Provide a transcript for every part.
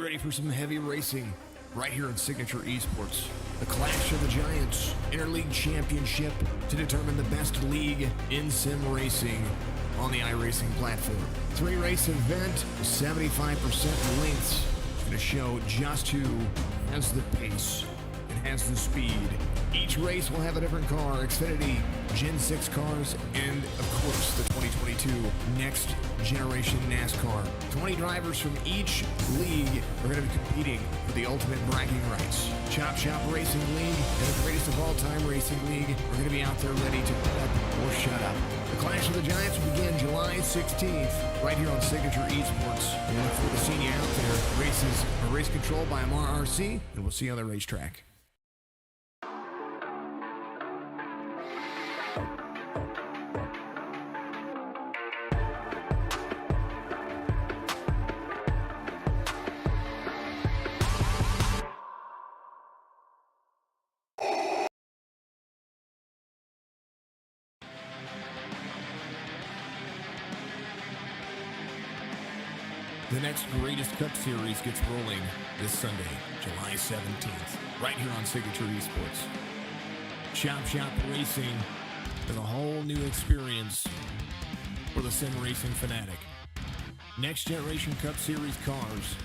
ready for some heavy racing right here on Signature Esports. The Clash of the Giants Interleague Championship to determine the best league in sim racing on the iRacing platform. 3-race event, 75% lengths. It's going to show just who has the pace and has the speed. Each race will have a different car, Xfinity Gen 6 cars, and of course the 2022 next generation NASCAR. 20 drivers from each league are going to be competing for the ultimate bragging rights. Chop Shop Racing League and the greatest of all time Racing League are going to be out there ready to put up or shut up. The Clash of the Giants will begin July 16th right here on Signature Esports. We look forward to seeing you out there. Races are race controlled by AMR RC, and we'll see you on the racetrack. The next Greatest Cup Series gets rolling this Sunday, July 17th, right here on Signature Esports. Chop Shop Racing is a whole new experience for the sim racing fanatic. Next Generation Cup Series cars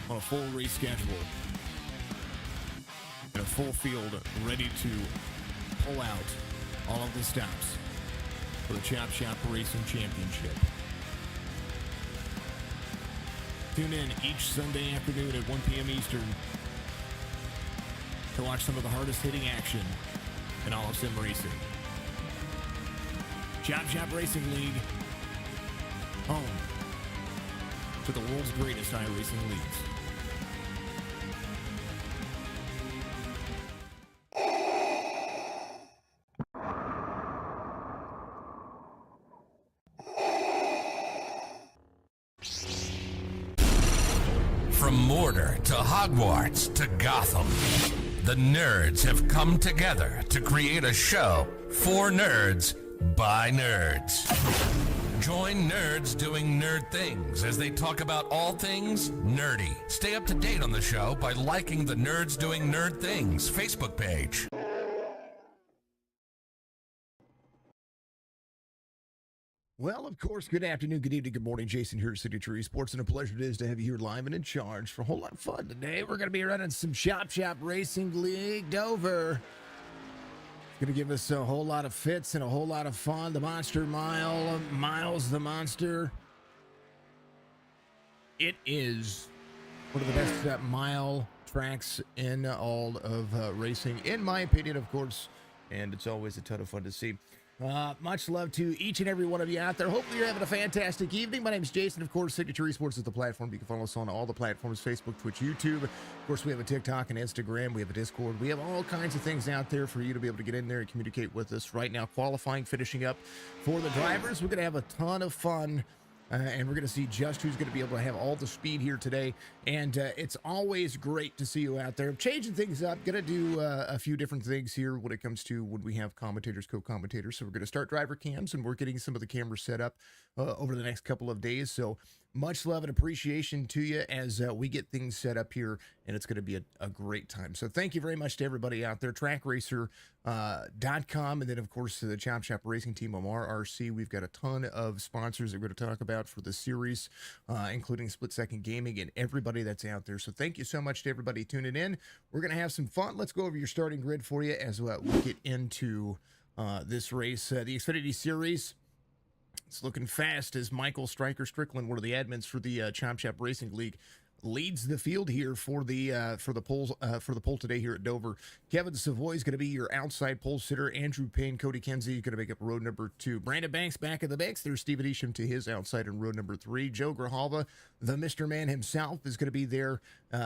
on a full race schedule and a full field ready to pull out all of the stops for the Chop Shop Racing Championship. Tune in each Sunday afternoon at 1 p.m. Eastern to watch some of the hardest hitting action in all of sim racing. Chop Shop Racing League, home to the world's greatest iRacing leagues. From Mordor to Hogwarts to Gotham, the nerds have come together to create a show for nerds by nerds. Join nerds doing nerd things as they talk about all things nerdy. Stay up to date on the show by liking the Nerds Doing Nerd Things Facebook page. Well, of course, good afternoon, good evening, good morning. Jason here at Signature Esports, and a pleasure it is to have you here live and in charge for a whole lot of fun today. We're going to be running some Chop Shop Racing League Dover. It's going to give us a whole lot of fits and a whole lot of fun. The Monster Mile, Miles the Monster. It is one of the best mile tracks in all of racing, in my opinion, of course, and it's always a ton of fun to see. Much love to each and every one of you out there. Hopefully you're having a fantastic evening. My name is Jason. Of course, Signature Esports is the platform. You can follow us on all the platforms, Facebook, Twitch, YouTube. Of course, we have a TikTok and Instagram. We have a Discord. We have all kinds of things out there for you to be able to get in there and communicate with us. Right now, qualifying, finishing up for the drivers. We're going to have a ton of fun. And we're going to see just who's going to be able to have all the speed here today. And it's always great to see you out there. Changing things up. Going to do a few different things here when it comes to when we have commentators, co-commentators. So we're going to start driver cams, and we're getting some of the cameras set up over the next couple of days. So much love and appreciation to you as we get things set up here, and it's going to be a great time. So thank you very much to everybody out there. TrackRacer.com, and then, of course, the Chop Shop Racing Team, AMR RC. We've got a ton of sponsors that we're going to talk about for the series, including Split Second Gaming and everybody that's out there. So thank you so much to everybody tuning in. We're going to have some fun. Let's go over your starting grid for you as we get into this race. The Xfinity Series. It's looking fast as Michael Strickland, one of the admins for the Chop Shop Racing League, leads the field here for the poll today here at Dover. Kevin Savoy is going to be your outside pole sitter. Andrew Payne, Cody Kenzie going to make up road number 2. Brandon Banks back in the mix. There's Steven Isham to his outside in road number 3. Joe Grijalva, the Mr. Man himself, is going to be there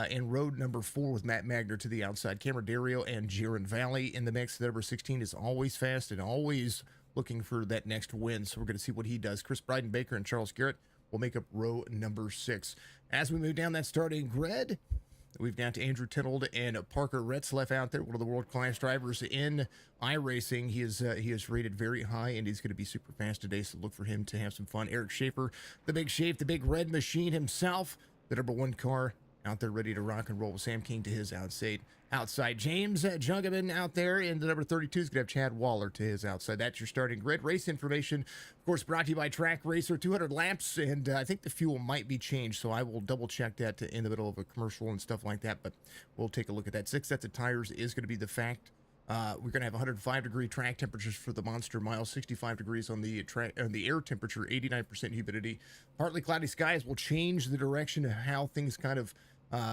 in road number 4 with Matt Magner to the outside. Cameron Dario and Jaron Valley in the mix. The number 16 is always fast and always looking for that next win. So we're going to see what he does. Chris Bryden Baker and Charles Garrett will make up row number 6. As we move down that starting grid, we've got Andrew Tenold and Parker Retzlaff out there, one of the world-class drivers in iRacing. He is rated very high, and he's going to be super fast today, so look for him to have some fun. Eric Schaefer, the Big Shape, the Big Red Machine himself, the number 1 car out there ready to rock and roll with Sam King to his outside. James Jungman out there in the number 32 is going to have Chad Waller to his outside. That's your starting grid. Race information, of course, brought to you by Track Racer. 200 laps, and I think the fuel might be changed, so I will double check that in the middle of a commercial and stuff like that, but we'll take a look at that. 6 sets of tires is going to be the fact. We're going to have 105-degree track temperatures for the Monster Mile, 65 degrees on the air temperature, 89% humidity. Partly cloudy skies will change the direction of how things kind of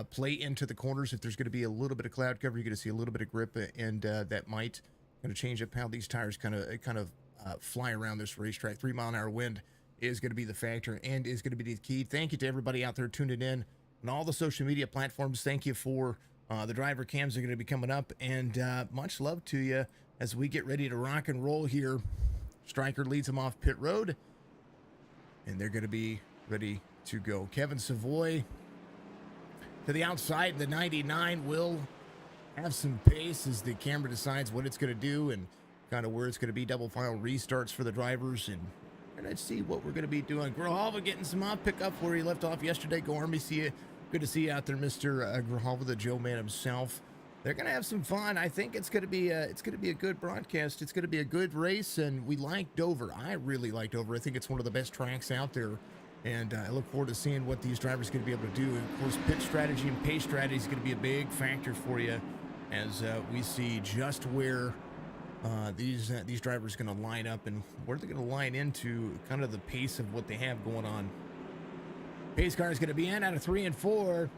play into the corners. If there's going to be a little bit of cloud cover, you're going to see a little bit of grip, and that might kind of change up how these tires kind of fly around this racetrack. 3-mile-an-hour wind is going to be the factor and is going to be the key. Thank you to everybody out there tuning in on all the social media platforms. Thank you for the driver cams are going to be coming up, and much love to you as we get ready to rock and roll here. Stryker leads them off pit road, and they're going to be ready to go. Kevin Savoy to the outside. The 99 will have some pace as the camera decides what it's going to do and kind of where it's going to be. Double file restarts for the drivers, and let's see what we're going to be doing. Grijalva getting some off pickup where he left off yesterday. Go Army, see you. Good to see you out there, Mr. Grijalva, the Joe man himself. They're going to have some fun. I think it's going to be a good broadcast. It's going to be a good race, and we like Dover. I really like Dover. I think it's one of the best tracks out there, and I look forward to seeing what these drivers are going to be able to do. And of course, pit strategy and pace strategy is going to be a big factor for you as we see just where these drivers are going to line up and where they're going to line into kind of the pace of what they have going on. Pace car is going to be in out of 3 and 4.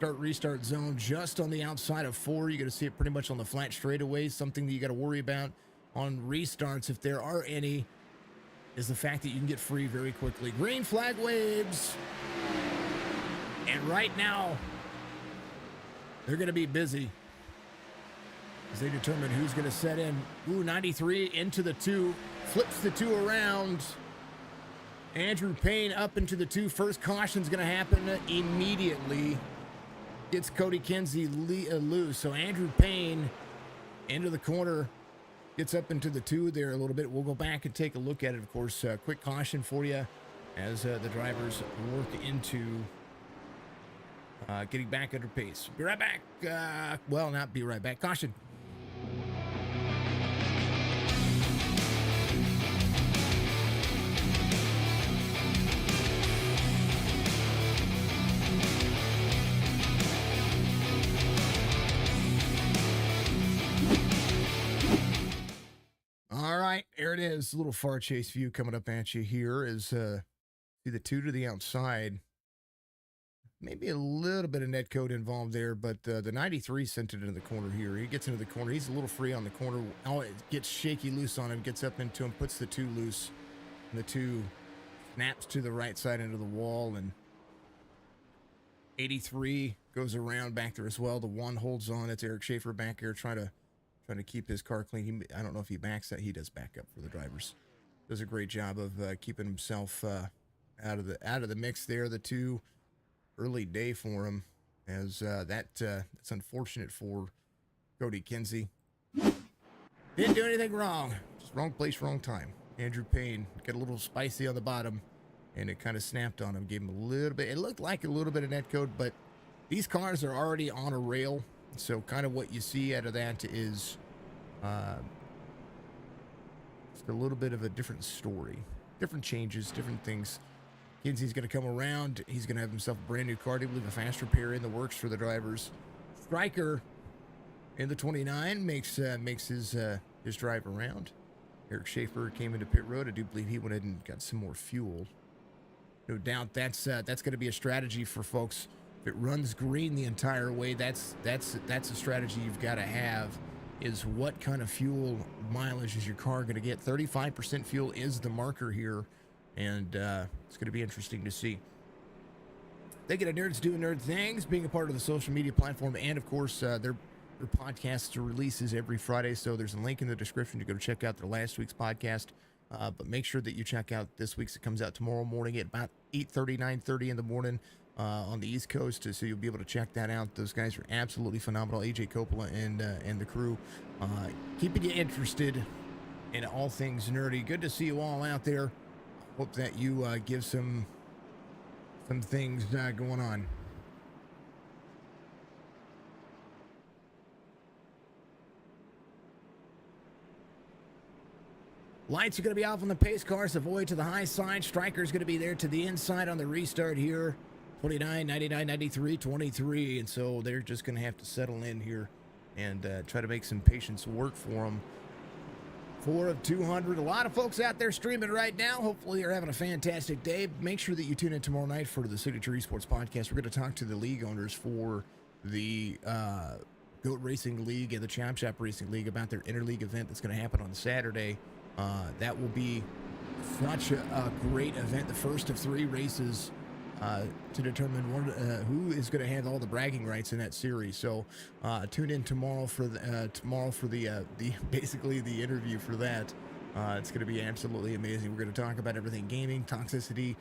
Restart zone just on the outside of 4. You're going to see it pretty much on the flat straightaways. Something that you got to worry about on restarts, if there are any, is the fact that you can get free very quickly. Green flag waves. And right now, they're going to be busy as they determine who's going to set in. 93 into the 2. Flips the 2 around. Andrew Payne up into the 2. First caution's going to happen immediately. Gets Cody Kinsey loose. So Andrew Payne into the corner. Gets up into the 2 there a little bit. We'll go back and take a look at it, of course. Quick caution for you as the drivers work into getting back under pace. Be right back. Well, not be right back. Caution. There it is. A little far chase view coming up at you here is see the 2 to the outside. Maybe a little bit of net code involved there, but the 93 sent it into the corner here. He gets into the corner. He's a little free on the corner. Oh, it gets shaky loose on him, gets up into him, puts the 2 loose. And the 2 snaps to the right side into the wall, and 83 goes around back there as well. The 1 holds on. It's Eric Schaefer back here trying to keep his car clean. I don't know if he backs that. He does back up for the drivers. Does a great job of keeping himself out of the mix there. The 2 early day for him, as that's unfortunate for Cody Kinsey. Didn't do anything wrong. Just wrong place, wrong time. Andrew Payne got a little spicy on the bottom, and it kind of snapped on him. Gave him a little bit. It looked like a little bit of net code, but these cars are already on a rail. So kind of what you see out of that is just a little bit of a different story. Different changes, different things. Kinsey's going to come around. He's going to have himself a brand new car. I believe a fast repair in the works for the drivers. Stryker in the 29 makes his drive around. Eric Schaefer came into pit road. I do believe he went ahead and got some more fuel. No doubt that's going to be a strategy for folks. If it runs green the entire way, that's a strategy you've got to have, is what kind of fuel mileage is your car going to get. 35% fuel is the marker here, and it's going to be interesting to see. Thank you to Nerds Doing Nerd Things, being a part of the social media platform, and of course their podcasts are releases every Friday, so there's a link in the description to go check out their last week's podcast. But make sure that you check out this week's. It comes out tomorrow morning at about 8:30, 9:30 in the morning. On the East Coast, so you'll be able to check that out. Those guys are absolutely phenomenal. AJ Coppola and the crew, keeping you interested in all things nerdy. Good to see you all out there. Hope that you give some some things going on. Lights are going to be off on the pace car. Savoy to the high side. Striker's going to be there to the inside on the restart here. 29, 99, 93, 23. And so they're just going to have to settle in here and try to make some patience work for them. 4 of 200. A lot of folks out there streaming right now. Hopefully you're having a fantastic day. Make sure that you tune in tomorrow night for the Signature Esports Podcast. We're going to talk to the league owners for the Goat Racing League and the Chop Shop Racing League about their interleague event that's going to happen on Saturday. That will be such a great event. The first of 3 races to determine who is going to have all the bragging rights in that series. So tune in tomorrow for the basically the interview for that. It's going to be absolutely amazing. We're going to talk about everything gaming, toxicity,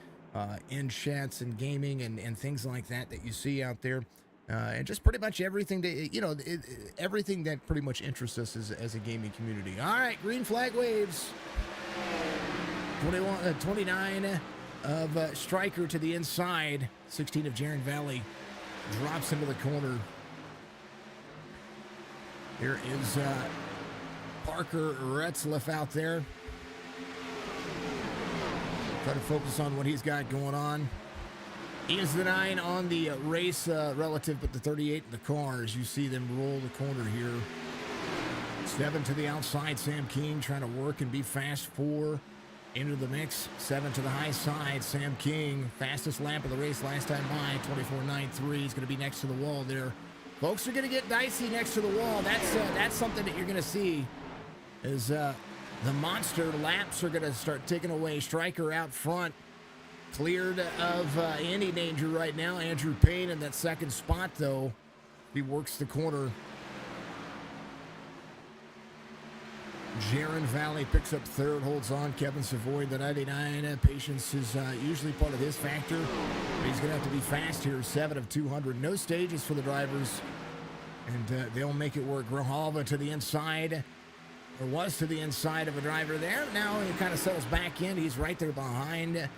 in chats and gaming and things like that you see out there. And just pretty much everything that, everything that pretty much interests us as a gaming community. All right, green flag waves. 29 of Striker to the inside. 16 of Jaron Valley drops into the corner. Here is Parker Retzlaff out there. Try to focus on what he's got going on. He is the 9 on the race relative, but the 38 in the car as you see them roll the corner here. 7 to the outside, Sam King trying to work and be fast. 4 into the mix. 7 to the high side, Sam King. Fastest lap of the race last time by, 24.93. He's going to be next to the wall there. Folks are going to get dicey next to the wall. That's something that you're going to see is the monster laps are going to start taking away. Striker out front. Cleared of any danger right now. Andrew Payne in that second spot, though. He works the corner. Jaron Valley picks up third, holds on. Kevin Savoy, the 99. Patience is usually part of his factor. But he's going to have to be fast here. 7 of 200. No stages for the drivers. And they'll make it work. Grijalva to the inside. Or was to the inside of a driver there. Now he kind of settles back in. He's right there behind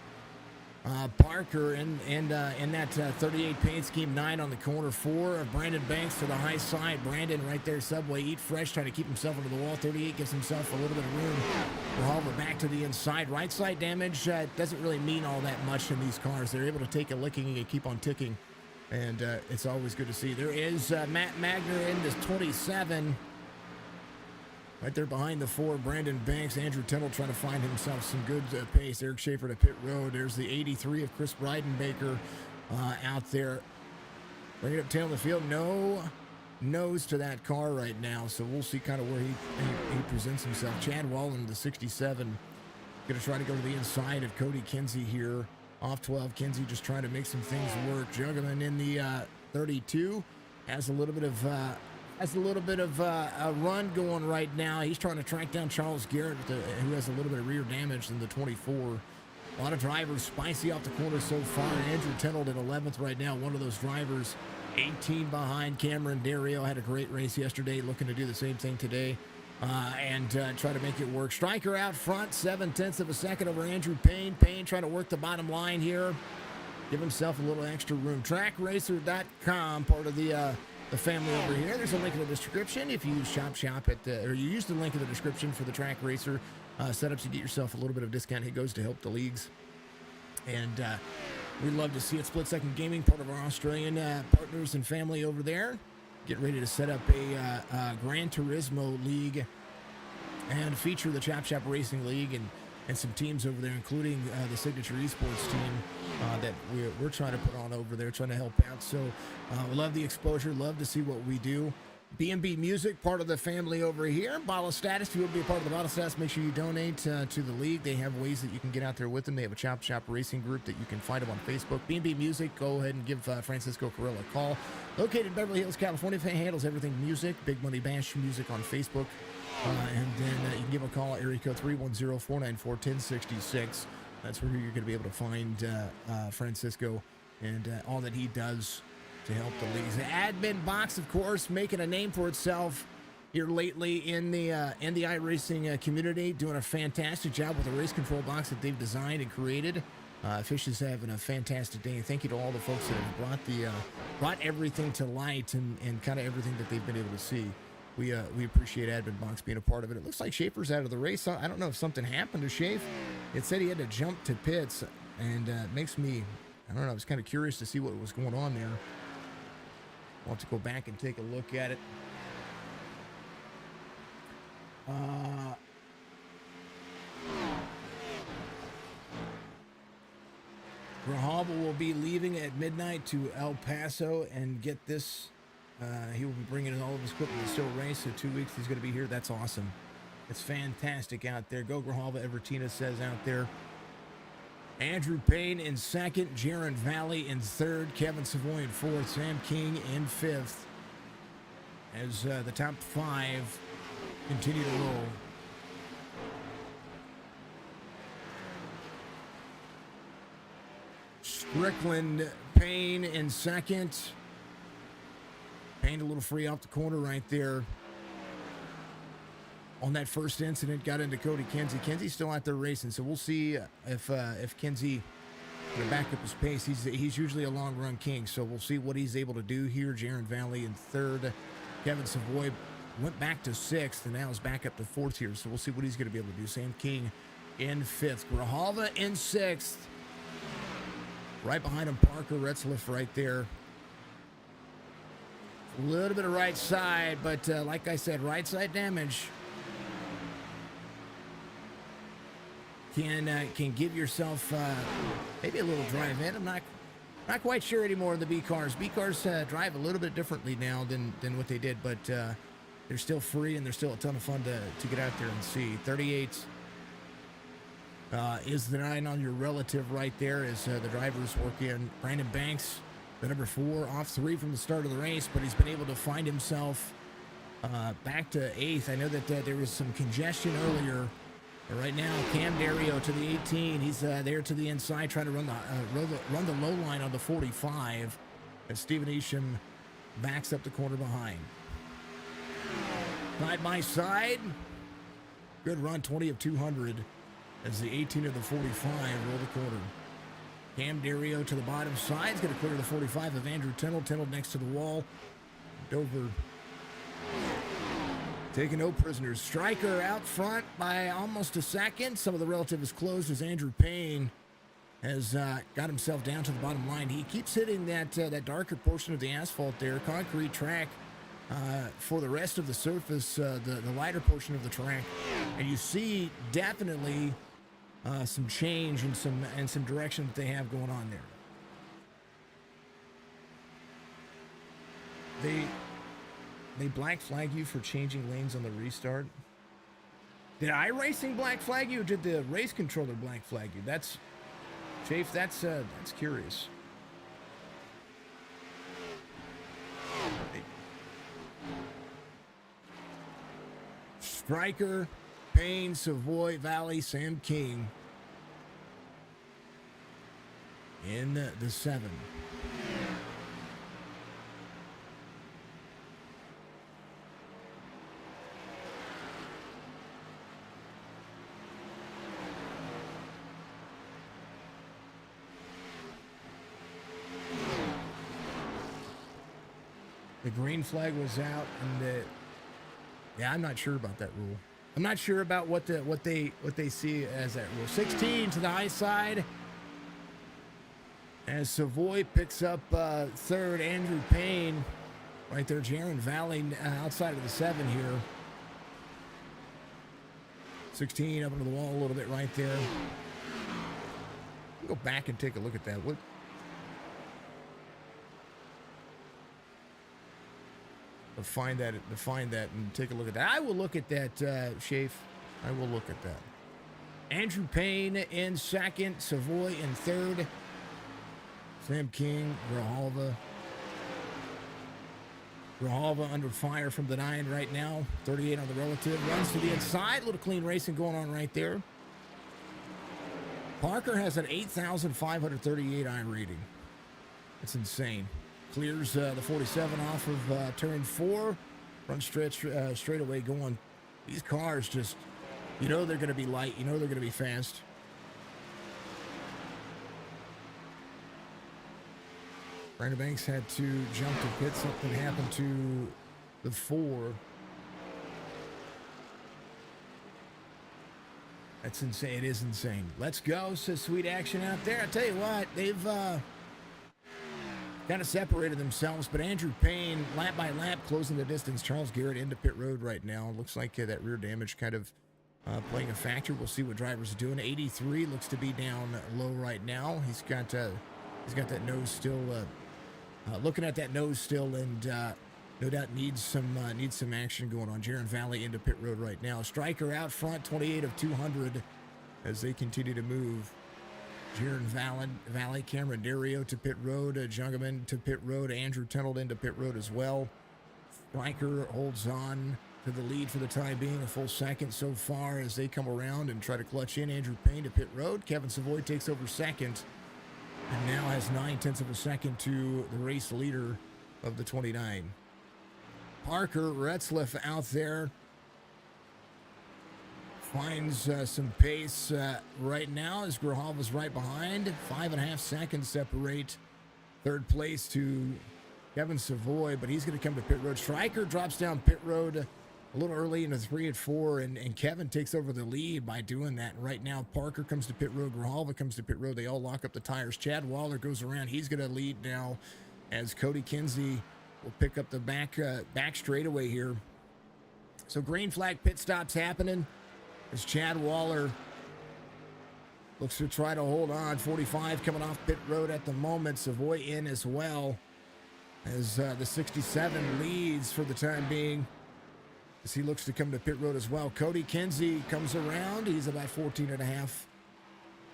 Parker in that 38 paint scheme. 9 on the corner. 4 of Brandon Banks to the high side. Brandon right there, Subway, eat fresh, trying to keep himself into the wall. 38 gives himself a little bit of room. Grijalva back to the inside. Right side damage doesn't really mean all that much in these cars. They're able to take a licking and keep on ticking, and it's always good to see. There is Matt Magner in this 27. Right there behind the 4, Brandon Banks. Andrew Tindall trying to find himself some good pace. Eric Schaefer to pit road. There's the 83 of Chris Breidenbaker out there. Bringing up tail in the field. No nose to that car right now, so we'll see kind of where he presents himself. Chad Wallen, the 67, going to try to go to the inside of Cody Kinsey here. Off 12, Kinsey just trying to make some things work. Juggling in the 32 has a little bit of a run going right now. He's trying to track down Charles Garrett, who has a little bit of rear damage in the 24. A lot of drivers spicy off the corner so far. Andrew Tennant in 11th right now, one of those drivers. 18 behind. Cameron Dario had a great race yesterday, looking to do the same thing today and try to make it work. Striker out front, 0.7 of a second over Andrew Payne. Payne trying to work the bottom line here. Give himself a little extra room. TrackRacer.com, part of the family over here. There's a link in the description. If you use or you use the link in the description for the Track Racer setups, you get yourself a little bit of discount. It goes to help the leagues. And we'd love to see it. Split Second Gaming, part of our Australian partners and family over there. Get ready to set up a Gran Turismo league and feature the Chop Shop Racing League and some teams over there, including the Signature Esports team that we're trying to put on over there, trying to help out. So we love the exposure, love to see what we do. B&B Music, part of the family over here. Balla Status, if you will be a part of the Balla Status, make sure you donate to the league. They have ways that you can get out there with them. They have a Chop Shop Racing group that you can find them on Facebook. B&B Music, go ahead and give Francisco Carrillo a call. Located in Beverly Hills, California, handles everything music. Big Money Bash Music on Facebook. And then you can give a call, area code 310-494-1066. That's where you're going to be able to find Francisco and all that he does to help the leagues. The admin Boxx, of course, making a name for itself here lately in the iRacing community, doing a fantastic job with the race control box that they've designed and created. Fish is having a fantastic day. Thank you to all the folks that have brought everything to light and kind of everything that they've been able to see. We appreciate Admin Boxx being a part of it. It looks like Schaefer's out of the race. I don't know if something happened to Schaefer. It said he had to jump to pits, and it makes me, I don't know, I was kind of curious to see what was going on there. I'll have to go back and take a look at it. Grijalva will be leaving at midnight to El Paso and get this. He will be bringing all of his equipment to still race. So 2 weeks he's going to be here. That's awesome. It's fantastic out there. Go Grijalva, Evertina says out there. Andrew Payne in second. Jaron Valley in third. Kevin Savoy in fourth. Sam King in fifth. As the top five continue to roll. Strickland, Payne in second. Payne a little free off the corner right there. On that first incident, got into Cody Kinsey. Kinsey's still out there racing, so we'll see if Kinsey can back up his pace. He's usually a long run king, so we'll see what he's able to do here. Jaron Valley in third. Kevin Savoy went back to sixth and now is back up to fourth here, so we'll see what he's going to be able to do. Sam King in fifth. Grijalva in sixth. Right behind him, Parker Retzlaff right there. A little bit of right side, but like I said, right side damage can give yourself maybe a little drive in. I'm not quite sure anymore of the B cars. B cars drive a little bit differently now than what they did, but they're still free and they're still a ton of fun to get out there and see. 38 is the 9 on your relative right there as the drivers work in. Brandon Banks, the number 4, off 3 from the start of the race, but he's been able to find himself back to 8th. I know that there was some congestion earlier. But right now, Cam Dario to the 18. He's there to the inside, trying to run the low line on the 45 as Steven Isham backs up the corner behind. Side by side. Good run, 20 of 200 as the 18 of the 45 roll the corner. Cam Dario to the bottom side. He's going to clear the 45 of Andrew Tindall. Tindall next to the wall. Dover taking no prisoners. Stryker out front by almost a second. Some of the relative is closed as Andrew Payne has got himself down to the bottom line. He keeps hitting that darker portion of the asphalt there. Concrete track for the rest of the surface, the lighter portion of the track. And you see definitely some change and some direction that they have going on there. They black flag you for changing lanes on the restart. Did iRacing black flag you, or did the race controller black flag you? That's Chafe. That's curious. Stryker, Payne, Savoy, Valley, Sam King in the 7. The green flag was out, and yeah, I'm not sure about that rule. I'm not sure about what they see as that rule. 16 to the high side as Savoy picks up third. Andrew Payne right there. Jaron Valley outside of the 7 here. 16 up into the wall a little bit right there. Go back and take a look at that. What? Find that and take a look at that. I will look at that, Shafe. I will look at that. Andrew Payne in second, Savoy in third. Sam King, Grijalva under fire from the 9 right now. 38 on the relative. Runs to the inside. A little clean racing going on right there. Parker has an 8,538 I rating. That's insane. Clears the 47 off of turn 4. Run straight away going. These cars just, you know they're going to be light. You know they're going to be fast. Brandon Banks had to jump to pit. Something happened to the 4. That's insane. It is insane. Let's go. So sweet action out there. I tell you what, they've kind of separated themselves, but Andrew Payne, lap by lap, closing the distance. Charles Garrett into pit road right now. Looks like that rear damage kind of playing a factor. We'll see what drivers are doing. 83 looks to be down low right now. He's got that nose still, looking at that nose still, and no doubt needs some action going on. Jaron Valley into pit road right now. Striker out front, 28 of 200 as they continue to move. Jaron Valley, Cameron Dario to pit road, Jungerman to pit road, Andrew Tunnel into pit road as well. Striker holds on to the lead for the time being, a full second so far as they come around and try to clutch in. Andrew Payne to pit road. Kevin Savoy takes over second and now has 9/10 of a second to the race leader of the 29. Parker Retzlaff out there finds some pace right now as Grijalva's right behind. 5.5 seconds separate third place to Kevin Savoy, but he's going to come to pit road. Striker drops down pit road a little early into 3 and 4, and Kevin takes over the lead by doing that. Right now, Parker comes to pit road. Grijalva comes to pit road. They all lock up the tires. Chad Waller goes around. He's going to lead now as Cody Kinsey will pick up the back straightaway here. So green flag pit stops happening as Chad Waller looks to try to hold on. 45 coming off pit road at the moment. Savoy in as well as the 67 leads for the time being as he looks to come to pit road as well. Cody Kinsey comes around. He's about 14.5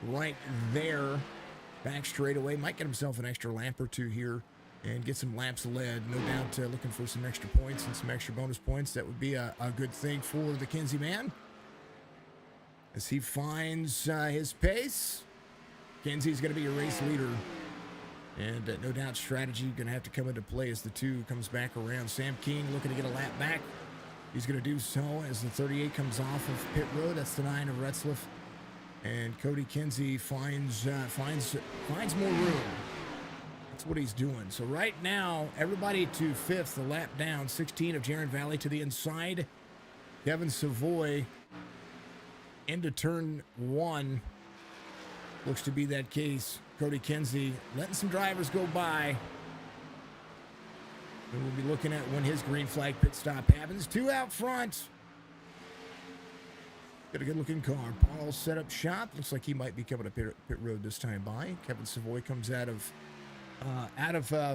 right there. Back straightaway. Might get himself an extra lap or two here and get some laps led. No doubt looking for some extra points and some extra bonus points. That would be a good thing for the Kinsey man as he finds his pace. Kinsey's going to be a race leader, and no doubt strategy going to have to come into play as the 2 comes back around. Sam King looking to get a lap back. He's going to do so as the 38 comes off of pit road. That's the 9 of Retzlaff, and Cody Kinsey finds more room. That's what he's doing. So right now, everybody to 5th, a lap down. 16 of Jaron Valley to the inside. Kevin Savoy into turn 1. Looks to be that case. Cody Kinsey letting some drivers go by. And we'll be looking at when his green flag pit stop happens. 2 out front. Got a good looking car. Paul set up shop. Looks like he might be coming to pit road this time by. Kevin Savoy comes out of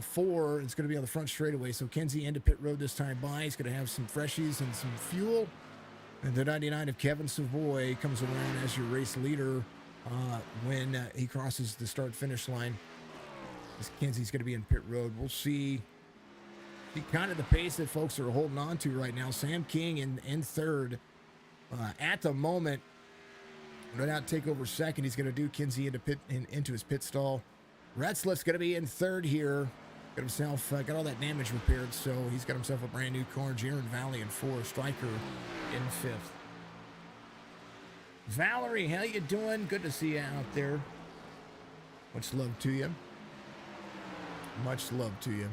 4. It's going to be on the front straightaway. So Kinsey into pit road this time by. He's going to have some freshies and some fuel. And the 99 of Kevin Savoy comes around as your race leader when he crosses the start-finish line. Kinsey's going to be in pit road. We'll see kind of the pace that folks are holding on to right now. Sam King in third. At the moment, no doubt take over second. He's going to do Kinsey into his pit stall. Retzlaff's going to be in third here. Got himself got all that damage repaired, so he's got himself a brand new car. Jaron Valley in 4, Striker in 5th. Valerie, how you doing? Good to see you out there. Much love to you. Much love to you.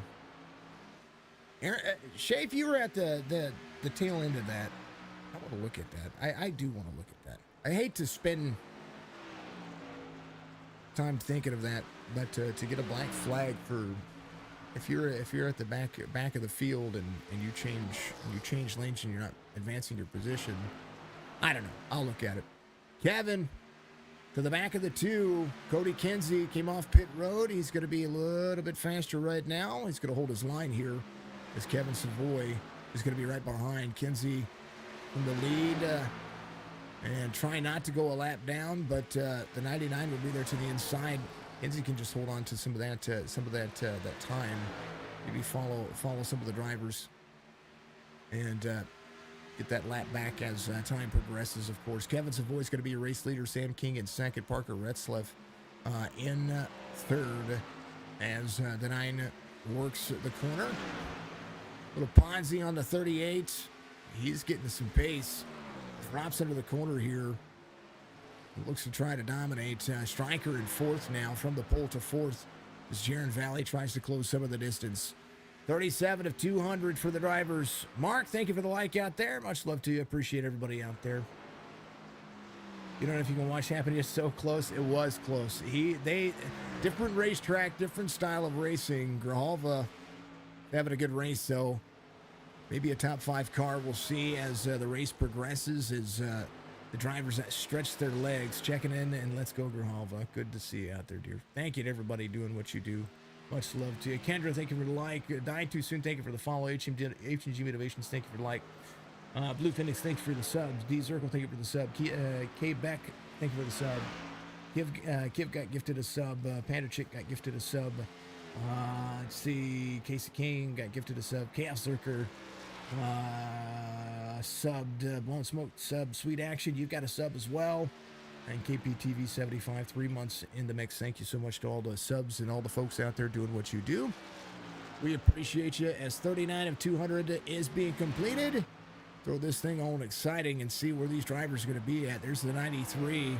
Aaron, Shay, if you were at the tail end of that, I want to look at that. I do want to look at that. I hate to spend time thinking of that, but to get a black flag for if you're at the back of the field and you change lanes and you're not advancing your position, I don't know. I'll look at it. Kevin to the back of the 2. Cody Kinsey came off pit road. He's going to be a little bit faster right now. He's going to hold his line here as Kevin Savoy is going to be right behind Kinsey in the lead and try not to go a lap down, but the 99 will be there to the inside. Kinsey can just hold on to some of that time. Maybe follow some of the drivers and get that lap back as time progresses, of course. Kevin Savoy is going to be a race leader. Sam King in second. Parker Retzlaff in third as the 9 works the corner. Little Ponzi on the 38. He's getting some pace. Drops into the corner here. Looks to try to dominate. Striker in 4th now, from the pole to 4th. as Jaron Valley tries to close some of the distance. 37 of 200 for the drivers. Mark, thank you for the like out there. Much love to you. Appreciate everybody out there. You don't know if you can watch happen. It's so close. It was close. Different racetrack, different style of racing. Grijalva having a good race, so maybe a top 5 car. We'll see as the race progresses, as the drivers that stretch their legs. Checking in, and let's go Grijalva. Good to see you out there, dear. Thank you to everybody doing what you do. Much love to you. Kendra, thank you for the like. Dying Too Soon, thank you for the follow. HMG Motivations, thank you for the like. Blue Phoenix, thank you for the subs. D Circle, thank you for the sub. K Beck, thank you for the sub. Kiv got gifted a sub. Panda Chick got gifted a sub. Let's see. Casey King got gifted a sub. Chaos Lurker subbed. Blown Smoke sub. Sweet Action, you've got a sub as well. And KPTV 75, 3 months in the mix. Thank you so much to all the subs and all the folks out there doing what you do. We appreciate you, as 39 of 200 is being completed. Throw this thing on exciting and see where these drivers are going to be at. There's the 93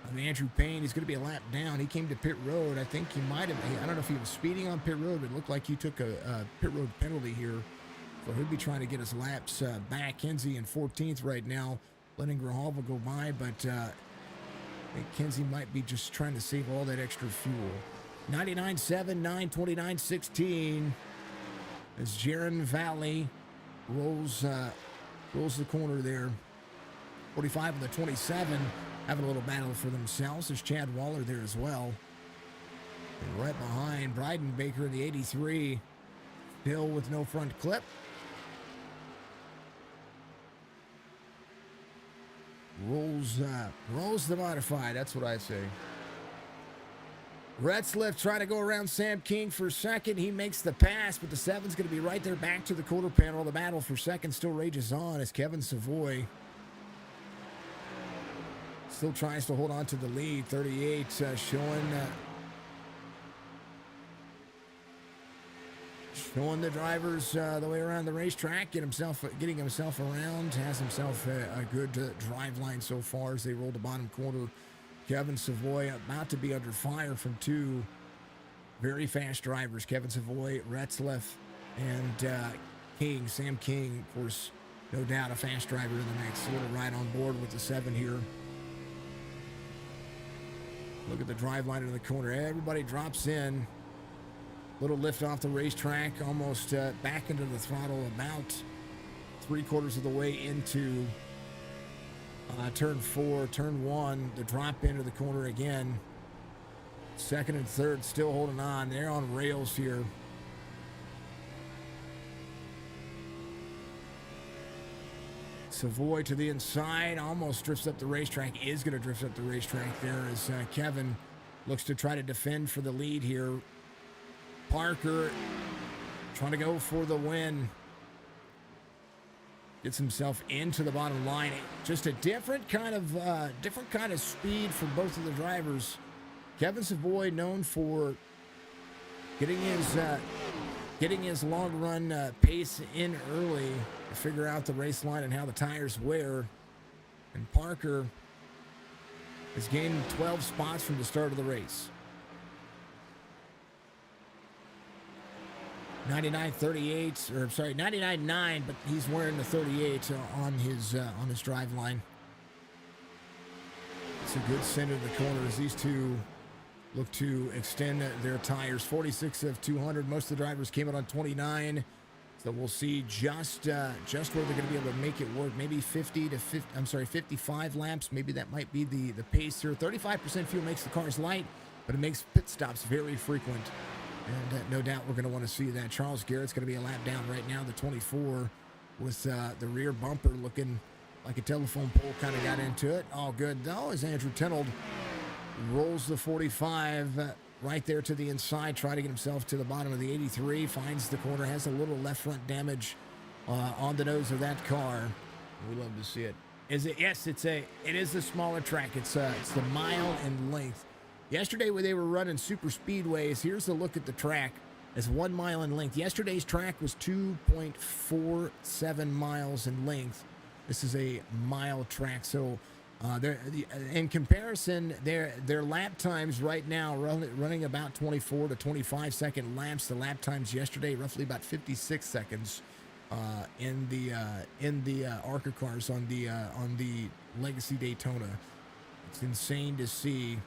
of Andrew Payne. He's going to be a lap down. He came to pit road. I think he might have, I don't know if he was speeding on pit road, but it looked like he took a pit road penalty here. So he'll be trying to get his laps back. Kenzie in 14th right now, letting Grijalva go by, but I think Kenzie might be just trying to save all that extra fuel. 99.7, 9:29.16 as Jaron Valley rolls the corner there. 45 of the 27 having a little battle for themselves. There's Chad Waller there as well. And right behind, Bryden Baker in the 83. Hill with no front clip. Rolls the modified. That's what I say. Retzliff trying to go around Sam King for second. He makes the pass, but the 7's going to be right there back to the quarter panel. The battle for second still rages on as Kevin Savoy still tries to hold on to the lead. 38 showing the drivers the way around the racetrack, getting himself around. Has himself a good drive line so far as they roll the bottom corner. Kevin Savoy about to be under fire from 2 very fast drivers. Kevin Savoy, Retzliff, and King. Sam King, of course, no doubt a fast driver in the mix. A little right on board with the 7 here. Look at the drive line in the corner. Everybody drops in. Little lift off the racetrack, almost back into the throttle, about 3/4 of the way into turn 4, turn 1. The drop into the corner again. Second and third still holding on. They're on rails here. Savoy to the inside, almost drifts up the racetrack, is going to drift up the racetrack there as Kevin looks to try to defend for the lead here. Parker trying to go for the win. Gets himself into the bottom line. Just a different kind of speed for both of the drivers. Kevin Savoy known for getting his long run pace in early to figure out the race line and how the tires wear. And Parker has gained 12 spots from the start of the race. 99.38, or sorry, 99.9, but he's wearing the 38 on his drive line. It's a good center of the corner as these two look to extend their tires. 46 of 200. Most of the drivers came out on 29, so we'll see just where they're going to be able to make it work. Maybe 55 laps. Maybe that might be the pace here. 35% fuel makes the cars light, but it makes pit stops very frequent. And no doubt we're going to want to see that. Charles Garrett's going to be a lap down right now, the 24, with the rear bumper looking like a telephone pole kind of got into it. All good, though, as Andrew Tenold rolls the 45 right there to the inside, trying to get himself to the bottom of the 83, finds the corner, has a little left front damage on the nose of that car. We love to see it. Is it? Yes, it is a smaller track. It's the mile in length. Yesterday, when they were running super speedways, here's a look at the track. It's 1 mile in length. Yesterday's track was 2.47 miles in length. This is a mile track, so In comparison, their lap times right now running about 24 to 25 second laps. The lap times yesterday roughly about 56 seconds in the ARCA cars on the Legacy Daytona. It's insane to see.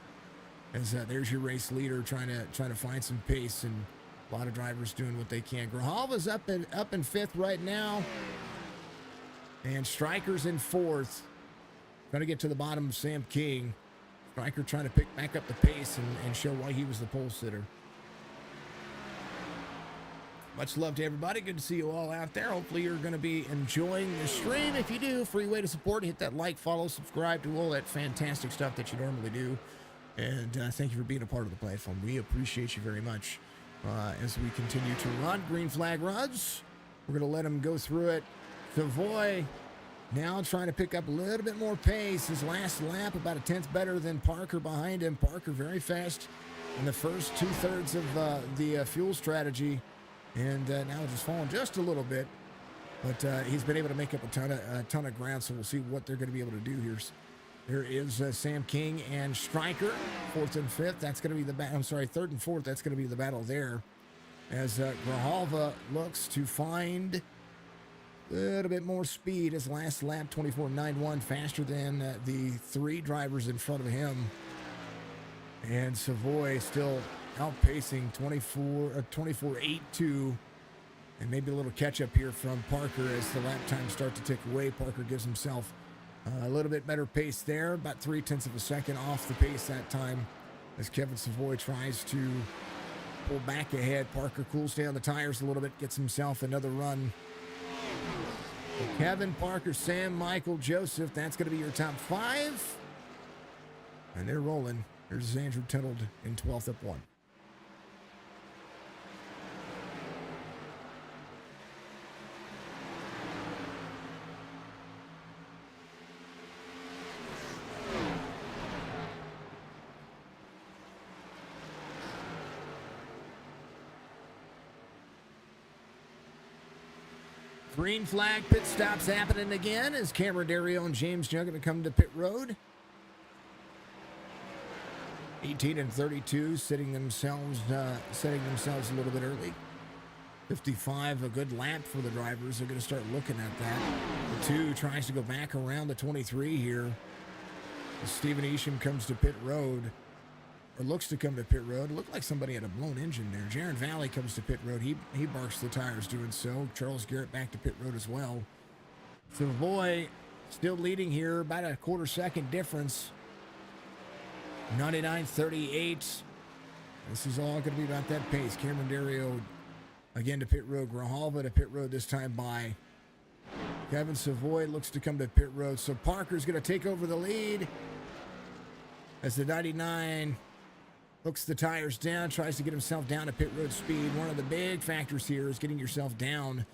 As there's your race leader trying to find some pace, and a lot of drivers doing what they can. Grijalva's up in fifth right now, and Stryker's in fourth. Trying to get to the bottom of Sam King. Stryker trying to pick back up the pace and show why he was the pole sitter. Much love to everybody. Good to see you all out there. Hopefully you're going to be enjoying the stream. If you do, free way to support. Hit that like, follow, subscribe to all that fantastic stuff that you normally do. And thank you for being a part of the platform. We appreciate you very much. As we continue to run green flag runs, we're going to let them go through it. Savoy now trying to pick up a little bit more pace. His last lap about a tenth better than Parker behind him. Parker very fast in the first 2/3 of the fuel strategy. And now just falling just a little bit. But he's been able to make up a ton of ground, so we'll see what they're going to be able to do here. There is Sam King and Stryker, fourth and fifth. That's going to be the battle. I'm sorry, third and fourth. That's going to be the battle there. As Grijalva looks to find a little bit more speed. His last lap, 24.91, faster than the three drivers in front of him. And Savoy still outpacing 24.82. And maybe a little catch up here from Parker as the lap times start to tick away. Parker gives himself a little bit better pace there, about 0.3 of a second off the pace that time as Kevin Savoy tries to pull back ahead. Parker cools down the tires a little bit, gets himself another run. So Kevin, Parker, Sam, Michael, Joseph, that's going to be your top five. And they're rolling. There's Andrew Tenold in 12th up one. Green flag pit stops happening again as Cameron Dario and James Young going to come to pit road. 18 and 32, setting themselves a little bit early. 55, a good lap for the drivers. They're going to start looking at that. The 2 tries to go back around the 23 here. Stephen Isham comes to pit road, or looks to come to pit road. It looked like somebody had a blown engine there. Jaron Valley comes to pit road. He barks the tires doing so. Charles Garrett back to pit road as well. So Savoy still leading here, about a quarter second difference. 99.38. This is all going to be about that pace. Cameron Dario again to pit road. Grijalva to pit road this time by Kevin Savoy looks to come to pit road. So Parker's going to take over the lead as the 99 hooks the tires down, tries to get himself down to pit road speed. One of the big factors here is getting yourself down,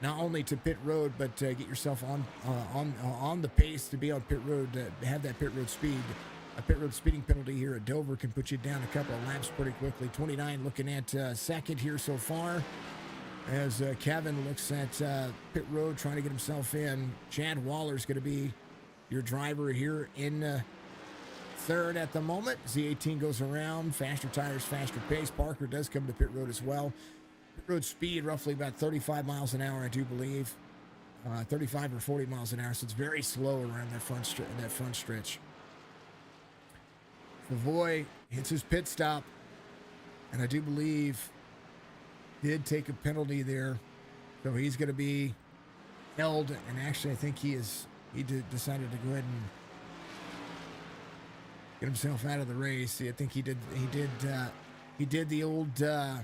not only to pit road, but get yourself on the pace to be on pit road, to have that pit road speed. A pit road speeding penalty here at Dover can put you down a couple of laps pretty quickly. 29 looking at second here so far as Kevin looks at pit road trying to get himself in. Chad Waller's going to be your driver here in third at the moment. Z18 goes around, faster tires, faster pace. Parker does come to pit road as well. Pit road speed roughly about 35 miles an hour, I do believe. 35 or 40 miles an hour, so it's very slow around that front stretch. Savoy hits his pit stop, and I do believe did take a penalty there, so he's going to be held. And actually, I think he decided to go ahead and get himself out of the race. I think he did the old I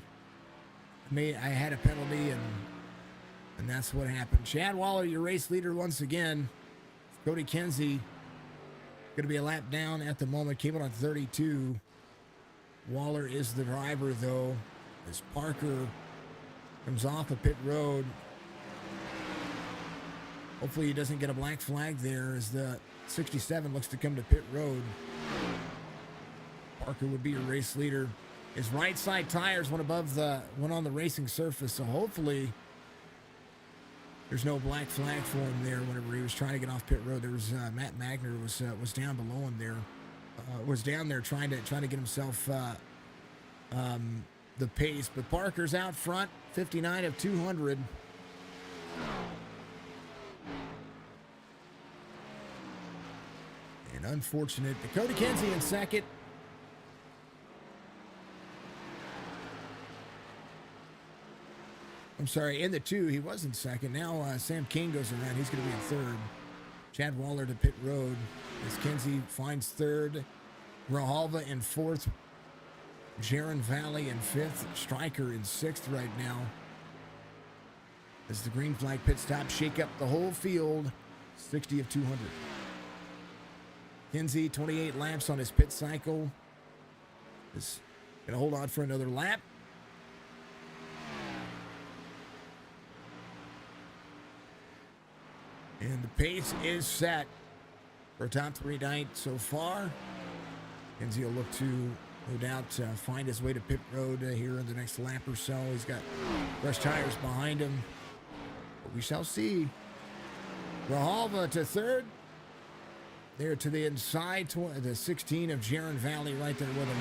had a penalty, and that's what happened. Chad Waller, your race leader once again. Cody Kenzie going to be a lap down at the moment. Came in on 32. Waller is the driver, though, as Parker comes off of pit road. Hopefully he doesn't get a black flag there as the 67 looks to come to pit road. Parker would be your race leader. His right side tires went on the racing surface, so hopefully There's no black flag for him there whenever he was trying to get off pit road. There was Matt Magner was down below him there, was down there trying to get himself the pace. But Parker's out front, 59 of 200. And unfortunate, Dakota Kenzie in second. I'm sorry, in the 2, he was in second. Now Sam King goes around. He's going to be in third. Chad Waller to pit road as Kenzie finds third. Grijalva in fourth. Jaron Valley in fifth. Stryker in sixth right now. As the green flag pit stop shake up the whole field, 60 of 200. Kenzie, 28 laps on his pit cycle. Is going to hold on for another lap. And the pace is set for a top 3 night so far. Kenzie will look to, no doubt, find his way to pit road here in the next lap or so. He's got fresh tires behind him. But we shall see. Grijalva to third. There to the inside, the 16 of Jaron Valley right there with him.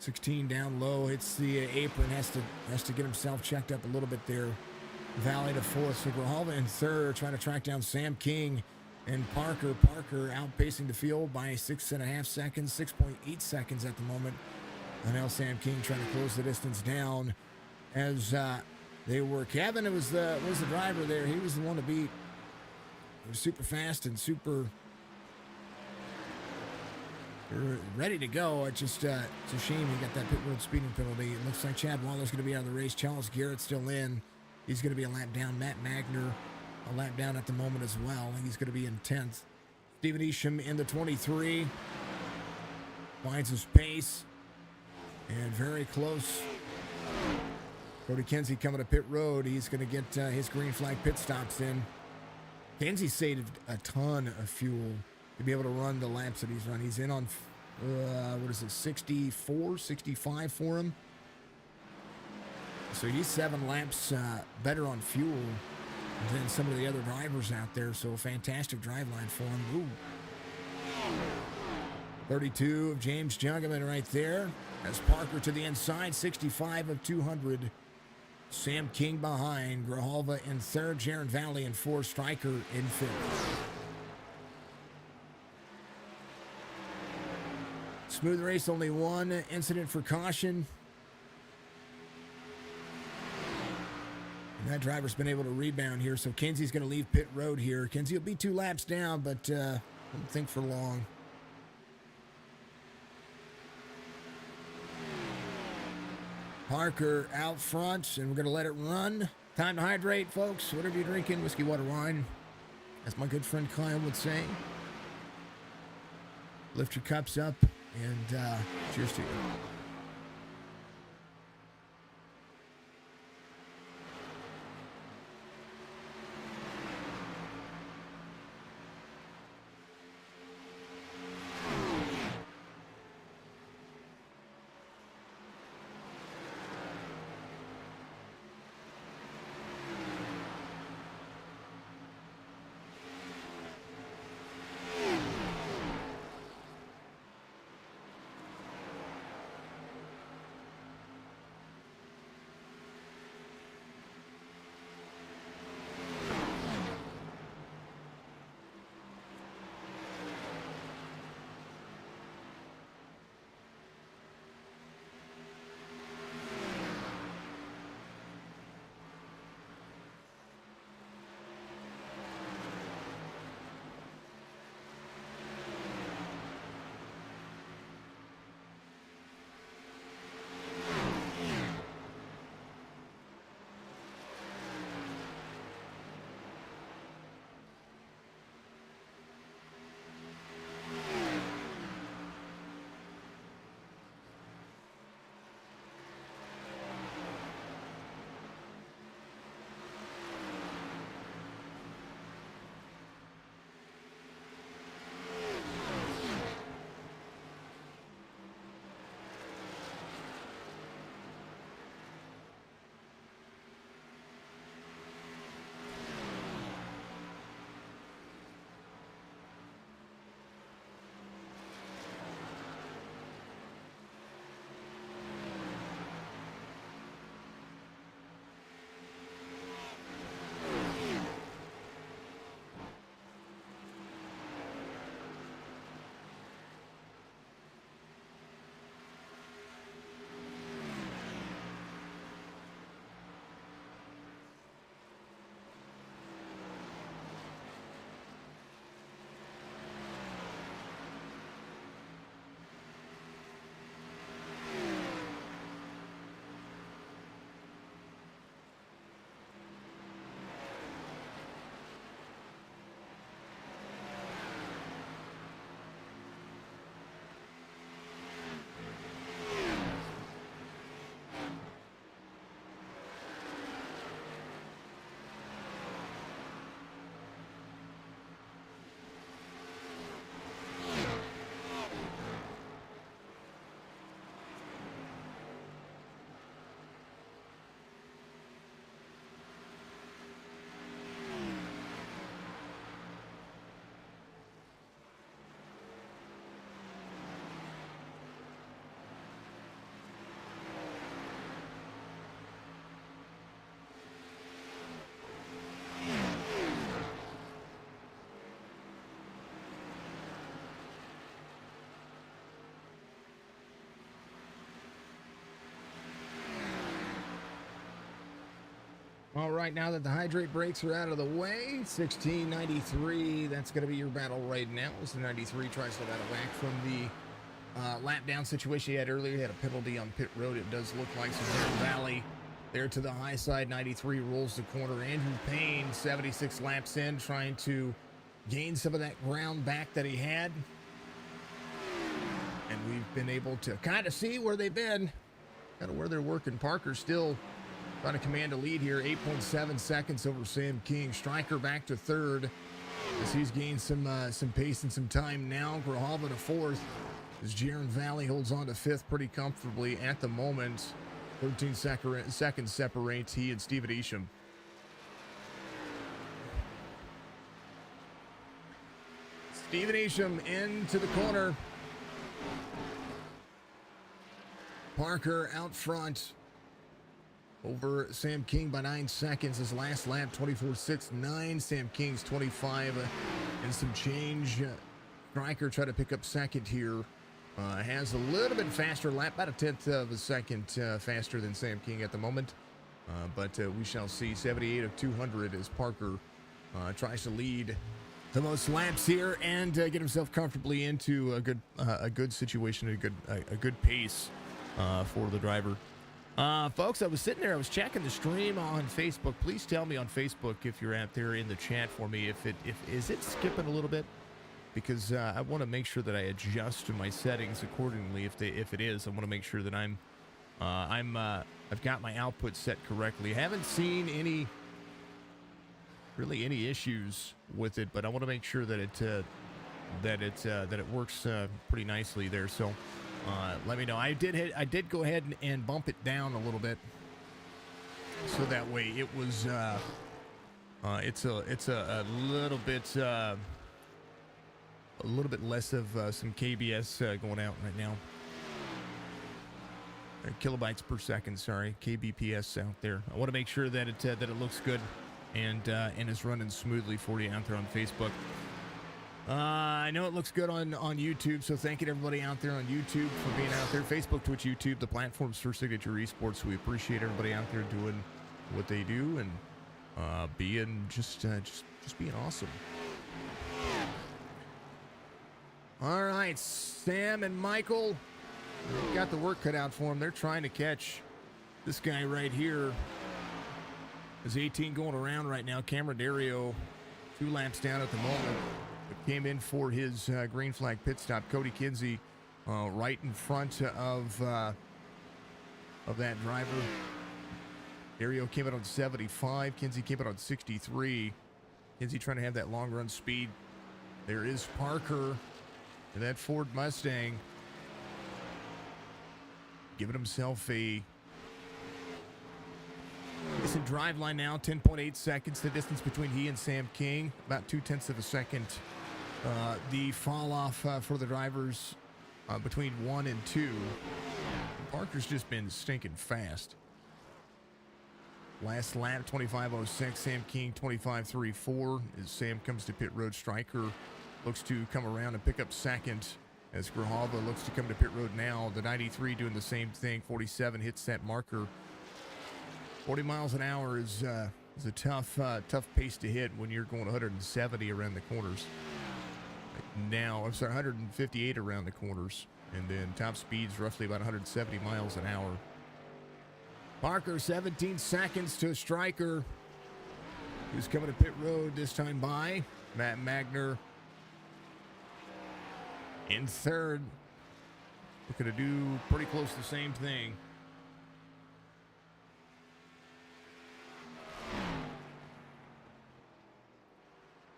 16 down low, hits the apron, has to get himself checked up a little bit there. Valley to fourth, so Grijalva in third, trying to track down Sam King and Parker. Parker outpacing the field by 6.5 seconds, 6.8 seconds at the moment. And now Sam King trying to close the distance down as they were. Kevin was the driver there. He was the one to beat. He was super fast and super ready to go. It's just it's a shame he got that pit road speeding penalty. It looks like Chad Waller's going to be out of the race. Charles Garrett's still in. He's going to be a lap down. Matt Magner a lap down at the moment as well. He's going to be in 10th. Steven Isham in the 23. Finds his pace. And very close. Cody Kenzie coming to pit road. He's going to get his green flag pit stops in. Kenzie saved a ton of fuel to be able to run the laps that he's run. He's in on, 64, 65 for him. So he's 7 laps better on fuel than some of the other drivers out there. So fantastic drive line for him. Ooh. 32 of James Jungleman right there. As Parker to the inside, 65 of 200. Sam King behind. Grijalva in third. Jaron Valley in fourth. Stryker in fifth. Smooth race, only one incident for caution. And that driver's been able to rebound here, so Kenzie's going to leave pit road here. Kenzie will be 2 laps down, but I don't think for long. Parker out front, and we're going to let it run. Time to hydrate, folks. Whatever you're drinking, whiskey, water, wine, as my good friend Kyle would say. Lift your cups up, and cheers to you. All right, now that the hydrate brakes are out of the way, 1693, that's going to be your battle right now. As the 93 tries to battle back from the lap down situation he had earlier. He had a penalty on pit road, it does look like. So Darren Valley there to the high side. 93 rolls the corner. Andrew Payne, 76 laps in, trying to gain some of that ground back that he had. And we've been able to kind of see where they've been, kind of where they're working. Parker still trying to command a lead here, 8.7 seconds over Sam King. Stryker back to third as he's gained some pace and some time now. Grijalva to fourth as Jaron Valley holds on to fifth pretty comfortably at the moment. 13 seconds separates he and Steven Isham. Steven Isham into the corner. Parker out front over Sam King by 9 seconds. His last lap, 24.69. Sam King's 25 and some change. Stryker tried to pick up second here. Has a little bit faster lap, about a tenth of a second faster than Sam King at the moment. But we shall see. 78 of 200 as Parker tries to lead the most laps here and get himself comfortably into a good situation, a good pace for the driver. Folks, I was sitting there, I was checking the stream on Facebook. Please tell me on Facebook if you're out there in the chat for me if is it skipping a little bit, because I want to make sure that I adjust my settings accordingly. If it is, I want to make sure that I've got my output set correctly. I haven't seen any issues with it, but I want to make sure that it works pretty nicely there. So let me know. I did go ahead and bump it down a little bit, so that way it was it's a little bit less of some KBS going out right now. Kilobytes per second, sorry, kbps out there. I want to make sure that it looks good and is running smoothly for you out there on Facebook. I know it looks good on YouTube, so thank you to everybody out there on YouTube for being out there. Facebook, Twitch, YouTube, the platforms for Signature Esports. We appreciate everybody out there doing what they do and being just being awesome. All right, Sam and Michael, they've got the work cut out for them. They're trying to catch this guy right here. There's 18 going around right now. Cameron Dario, 2 laps down at the moment. Came in for his green flag pit stop. Cody Kinsey right in front of that driver. Dario came out on 75. Kinsey came out on 63. Kinsey trying to have that long run speed. There is Parker in that Ford Mustang, giving himself a decent drive line now. 10.8 seconds, the distance between he and Sam King, about 0.2 of a second. The fall off for the drivers between 1 and 2. Parker's just been stinking fast. Last lap, 25.06. Sam King, 25.34. As Sam comes to pit road, Stryker looks to come around and pick up second. As Grijalva looks to come to pit road now. The 93 doing the same thing. 47 hits that marker. 40 miles an hour is a tough pace to hit when you're going 170 around the corners. Now, I'm sorry, 158 around the corners. And then top speed's roughly about 170 miles an hour. Parker, 17 seconds to Stryker, who's coming to pit road this time by. Matt Magner in third. Looking to do pretty close to the same thing.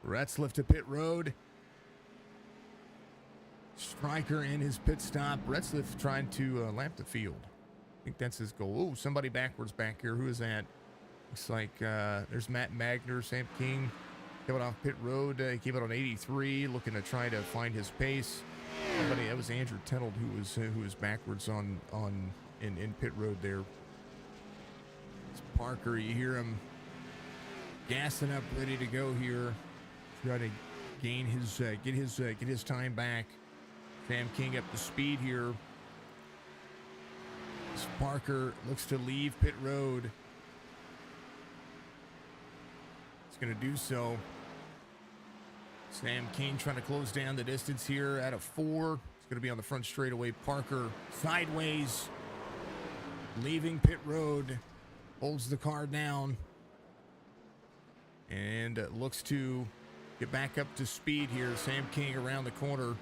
Retzliff to pit road. Stryker in his pit stop. Retzliff trying to lap the field. I think that's his goal. Oh, somebody backwards back here. Who is that? Looks like there's Matt Magner, Sam King coming off pit road. He came out on 83, looking to try to find his pace. Somebody, that was Andrew Tenold who was backwards in pit road there. It's Parker. You hear him gassing up, ready to go here. Try to gain his get his time back. Sam King up to speed here. Parker looks to leave pit road. going to do so. Sam King trying to close down the distance here out of 4. It's going to be on the front straightaway. Parker sideways, leaving pit road, holds the car down, and looks to get back up to speed here. Sam King around the corner.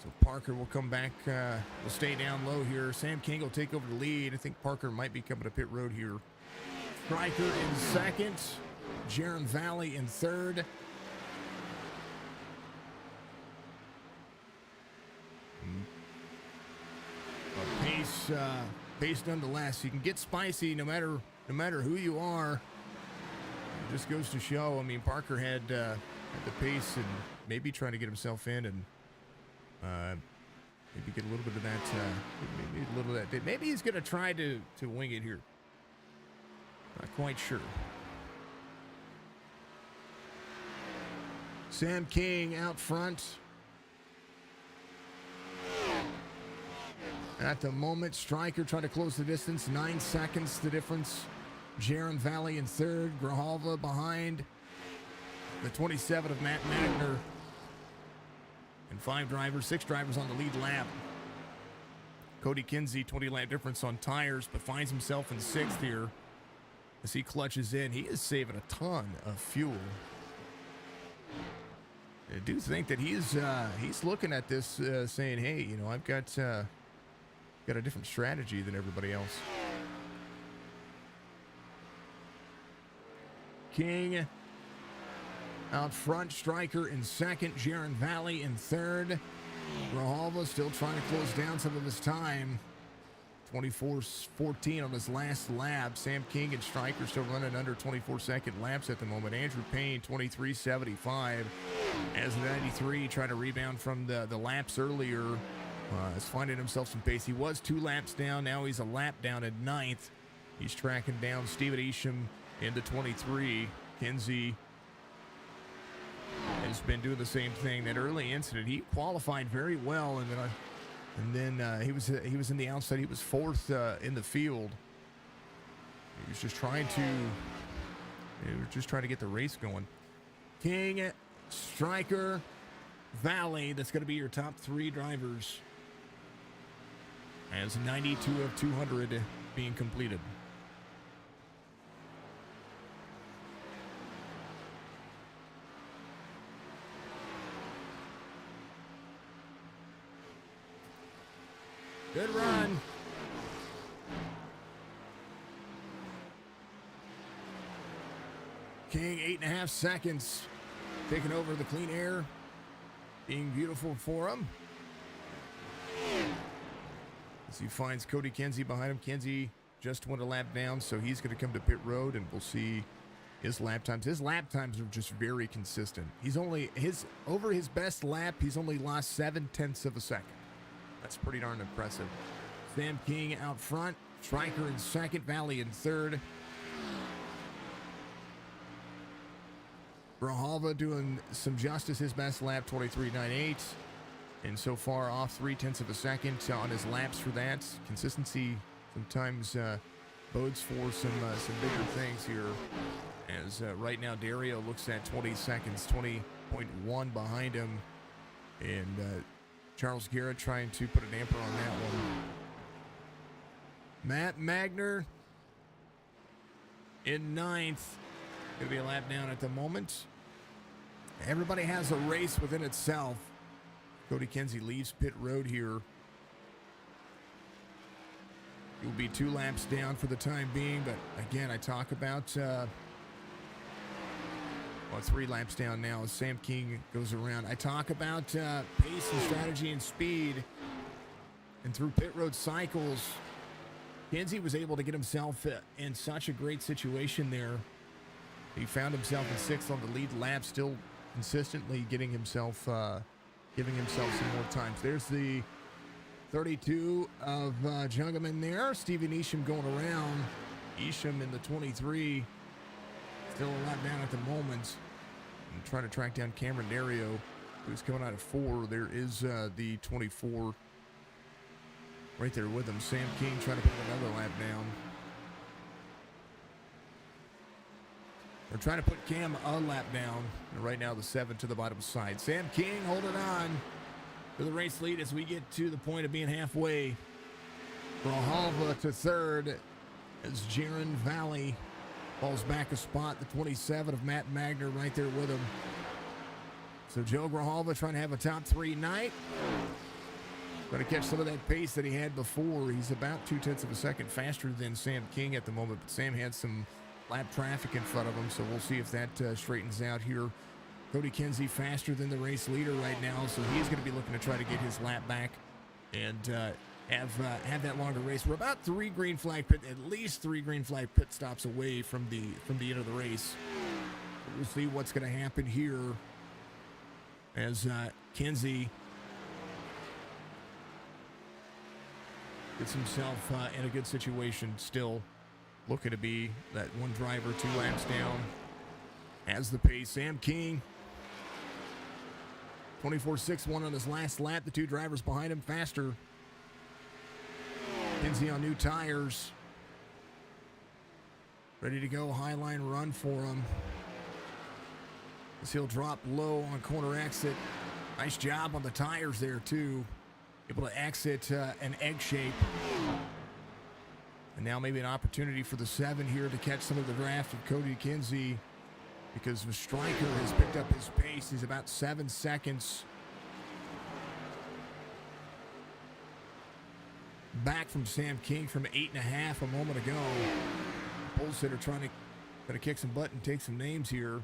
So Parker will come back, will stay down low here. Sam King will take over the lead. I think Parker might be coming to pit road here. Stryker in second. Jaron Valley in third. Pace nonetheless. You can get spicy no matter who you are. It just goes to show. I mean, Parker had the pace and maybe trying to get himself in and maybe get a little bit of that. Maybe a little of that. Maybe he's going to try to wing it here. Not quite sure. Sam King out front. At the moment, Stryker trying to close the distance. 9 seconds, the difference. Jaron Valley in third. Grijalva behind. The 27 of Matt Magner. And 6 drivers on the lead lap. Cody Kinsey, 20-lap difference on tires, but finds himself in 6th here. As he clutches in, he is saving a ton of fuel. I do think that he's looking at this saying, hey, you know, I've got a different strategy than everybody else. King out front, Stryker in second, Jaron Valley in third. Grijalva still trying to close down some of his time. 24:14 on his last lap. Sam King and Stryker still running under 24-second laps at the moment. Andrew Payne, 23:75. As 93 trying to rebound from the laps earlier. Is finding himself some pace. He was 2 laps down. Now he's a lap down at 9th. He's tracking down Steven Isham into 23. Kinsey has been doing the same thing. That early incident, he qualified very well, and then he was in the outside. He was 4th in the field. He was just trying to get the race going. King, Stryker, Valley. That's going to be your top 3 drivers. As 92 of 200 being completed. Good run. King, 8.5 seconds. Taking over the clean air. Being beautiful for him. As he finds Cody Kinsey behind him. Kinsey just went a lap down, so he's going to come to pit road, and we'll see his lap times. His lap times are just very consistent. He's only over his best lap, he's only lost 0.7 of a second. That's pretty darn impressive. Sam King out front, Stryker in second, Valley in third. Grijalva doing some justice. His best lap, 23.98. And so far off 0.3 of a second on his laps for that. Consistency sometimes bodes for some bigger things here. As right now Dario looks at 20 seconds, 20.1 behind him. And Charles Garrett trying to put a damper on that one. Matt Magner in 9th. Going to be a lap down at the moment. Everybody has a race within itself. Cody Kinsey leaves pit road here. He'll be 2 laps down for the time being, but again, I talk about 3 laps down now as Sam King goes around. I talk about pace and strategy and speed, and through pit road cycles, Kinsey was able to get himself in such a great situation there. He found himself in 6th on the lead lap, still consistently giving himself some more times. There's the 32 of Jungleman there. Steven Isham going around. Isham in the 23. Still a lot down at the moment. I'm trying to track down Cameron Dario, who's coming out of 4. There is the 24 right there with him. Sam King trying to put another lap down. They're trying to put Cam a lap down. And right now, the 7 to the bottom side. Sam King holding on to the race lead as we get to the point of being halfway. Grijalva to third as Jaron Valley falls back a spot. The 27 of Matt Magner right there with him. So Joe Grijalva trying to have a top 3 night. Going to catch some of that pace that he had before. He's about 0.2 of a second faster than Sam King at the moment, but Sam had some lap traffic in front of him, so we'll see if that straightens out here. Cody Kinsey faster than the race leader right now, so he's going to be looking to try to get his lap back and have that longer race. We're about at least three green flag pit stops away from the end of the race. We'll see what's going to happen here as Kinsey gets himself in a good situation still. Looking to be that one driver 2 laps down. Has the pace. Sam King, 24.61 on his last lap. The 2 drivers behind him faster. Kinsey on new tires. Ready to go. High line run for him. As he'll drop low on corner exit. Nice job on the tires there, too. Able to exit an egg shape. And now maybe an opportunity for the 7 here to catch some of the draft of Cody Kinsey, because the striker has picked up his pace. He's about 7 seconds back from Sam King from 8.5 a moment ago. Pole sitter trying to kick some butt and take some names here.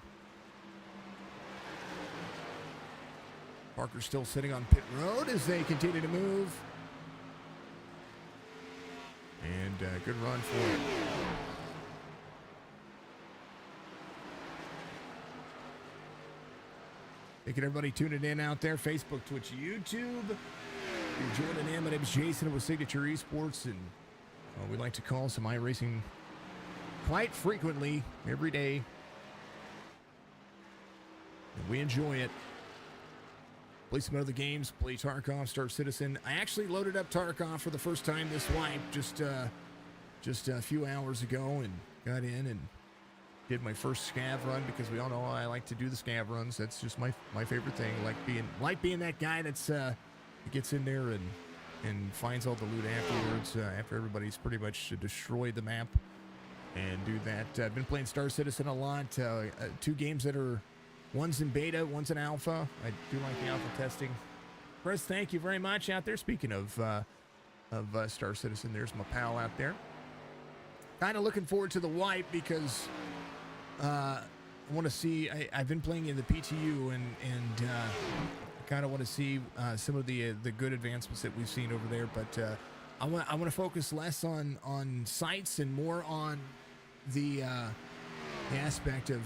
Parker's still sitting on pit road as they continue to move. And good run for it. Thank you to everybody tuning in out there. Facebook, Twitch, YouTube. If you're joining in, my name is Jason with Signature Esports. And we like to call some iRacing quite frequently, every day. And we enjoy it. Play some other games, play Tarkov, Star Citizen. I actually loaded up Tarkov for the first time this wipe just a few hours ago and got in and did my first scav run, because we all know I like to do the scav runs. That's just my favorite thing. Like being that guy that's gets in there and finds all the loot afterwards, after everybody's pretty much destroyed the map, and do that. I've been playing Star Citizen a lot. 2 games that are, one's in beta, one's in alpha. I do like the alpha testing. Chris, thank you very much out there. Speaking of Star Citizen, there's my pal out there. Kind of looking forward to the wipe, because I want to see. I've been playing in the PTU, and I kind of want to see some of the good advancements that we've seen over there. But I want to focus less on sights and more on the aspect of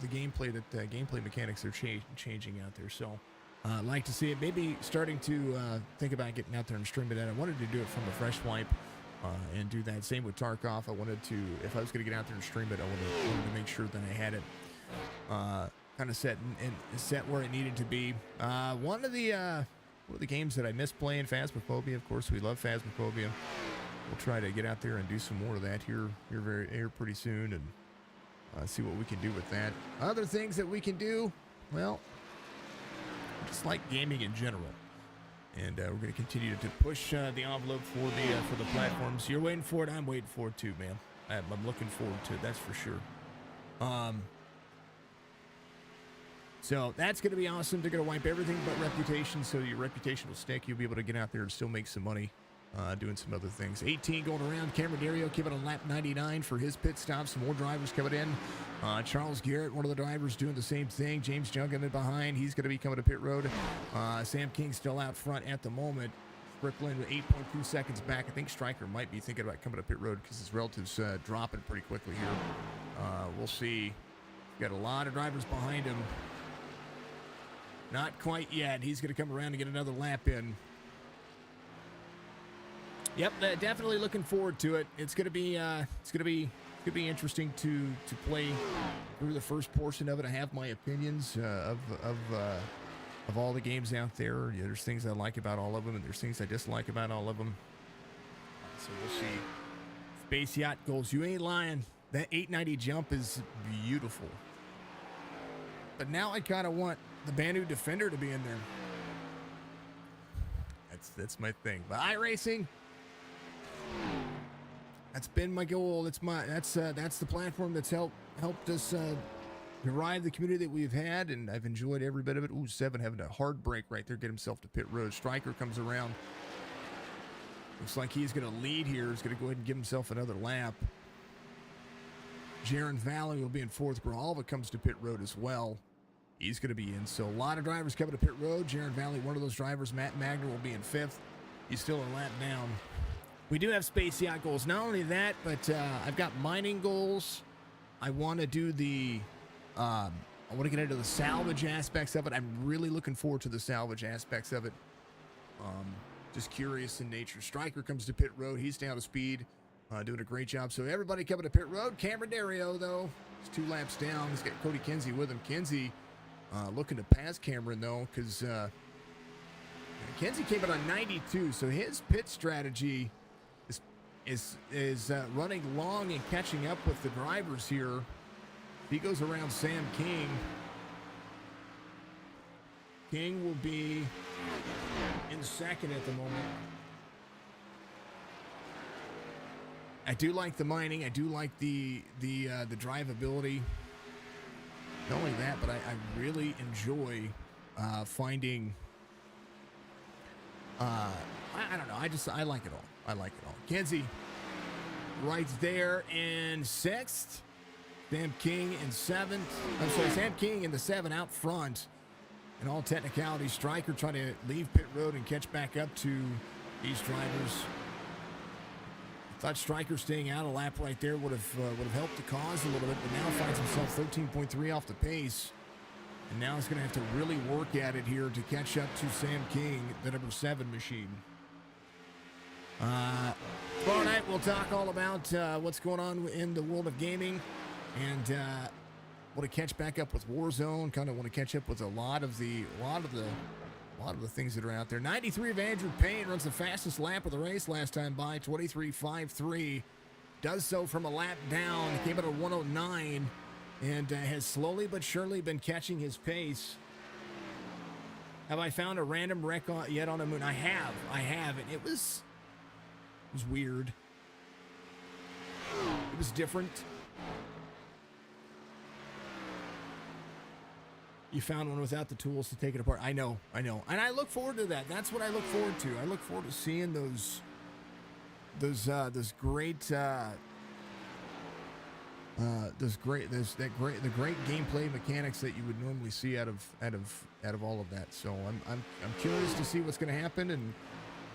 the gameplay, that the gameplay mechanics are changing out there. So I'd like to see it. Maybe starting to think about getting out there and stream it out. I wanted to do it from a fresh wipe and do that. Same with Tarkov. I wanted to, if I was going to get out there and stream it, I wanted to make sure that I had it kind of set where it needed to be. One of the games that I miss playing, Phasmophobia. Of course, we love Phasmophobia. We'll try to get out there and do some more of that here pretty soon, and see what we can do with that. Other things that we can do, well, just like gaming in general. And we're going to continue to push the envelope for the platforms. You're waiting for it. I'm waiting for it too, man. I'm looking forward to it. That's for sure. So that's going to be awesome. They're going to wipe everything but reputation, so your reputation will stick. You'll be able to get out there and still make some money doing some other things. 18 going around. Cameron Dario coming on lap 99 for his pit stop. Some more drivers coming in. Charles Garrett, one of the drivers, doing the same thing. James Junkin in behind. He's going to be coming to pit road. Sam King still out front at the moment. Strickland with 8.2 seconds back. I think Stryker might be thinking about coming to pit road because his relatives dropping pretty quickly here. We'll see. Got a lot of drivers behind him. Not quite yet. He's going to come around and get another lap in. Yep, definitely looking forward to it. It's going to be interesting to play through the first portion of it. I have my opinions of all the games out there. Yeah, there's things I like about all of them, and there's things I dislike about all of them. So we'll see. Space Yacht goes, "You ain't lying." That 890 jump is beautiful. But now I kind of want the Banu Defender to be in there. That's my thing. But iRacing, that's been my goal. That's the platform that's helped us derive the community that we've had, and I've enjoyed every bit of it. Ooh, Seven having a hard break right there, get himself to pit road. Striker comes around. Looks like he's going to lead here. He's going to go ahead and give himself another lap. Jaron Valley will be in fourth. Grijalva comes to pit road as well. He's going to be in. So a lot of drivers coming to pit road. Jaron Valley, one of those drivers. Matt Magner will be in fifth. He's still a lap down. We do have space yacht goals. Not only that, but I've got mining goals. I want to do the... I want to get into the salvage aspects of it. I'm really looking forward to the salvage aspects of it. Just curious in nature. Striker comes to pit road. He's down to speed. Doing a great job. So everybody coming to pit road. Cameron Dario, though, is 2 laps down. He's got Cody Kinsey with him. Kinsey looking to pass Cameron, though, because Kinsey came in on 92. So his pit strategy is running long and catching up with the drivers here. He goes around Sam King. King will be in second at the moment. I do like the mining. I do like the drivability. Not only that, but I really enjoy finding. I don't know. I like it all. I like it all. Kenzie, right there in sixth. Sam King in seventh. I'm sorry, Sam King in the 7 out front. In all technicality, Striker trying to leave pit road and catch back up to these drivers. Thought Striker staying out a lap right there would have helped the cause a little bit, but now finds himself 13.3 off the pace. And now he's going to have to really work at it here to catch up to Sam King, the number 7 machine. Tomorrow night we'll talk all about what's going on in the world of gaming, and want to catch back up with Warzone. Kind of want to catch up with a lot of the things that are out there. 93 of Andrew Payne runs the fastest lap of the race last time by 23.53. Does so from a lap down. Came out at 109 and has slowly but surely been catching his pace. Have I found a random wreck yet on a moon? I have, and it was weird. It was different. You found one without the tools to take it apart. I know. And I look forward to that. That's what I look forward to. I look forward to seeing the great gameplay mechanics that you would normally see out of all of that. So I'm curious to see what's going to happen, and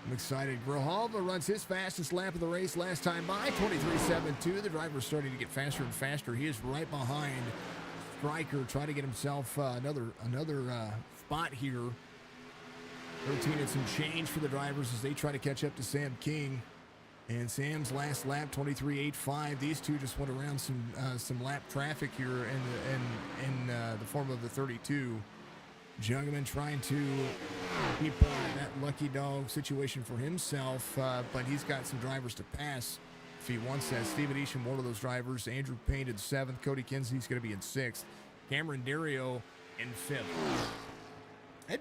I'm excited. Grijalva runs his fastest lap of the race last time by 23.72. The driver's starting to get faster and faster. He is right behind Striker, trying to get himself another spot here. 13 and some change for the drivers as they try to catch up to Sam King. And Sam's last lap, 23.85. These two just went around some lap traffic here in the form of the 32. Jungman trying to keep that lucky dog situation for himself, but he's got some drivers to pass if he wants that. Steven Isham, one of those drivers. Andrew Payne in 7th. Cody Kinsey's going to be in 6th. Cameron Dario in 5th.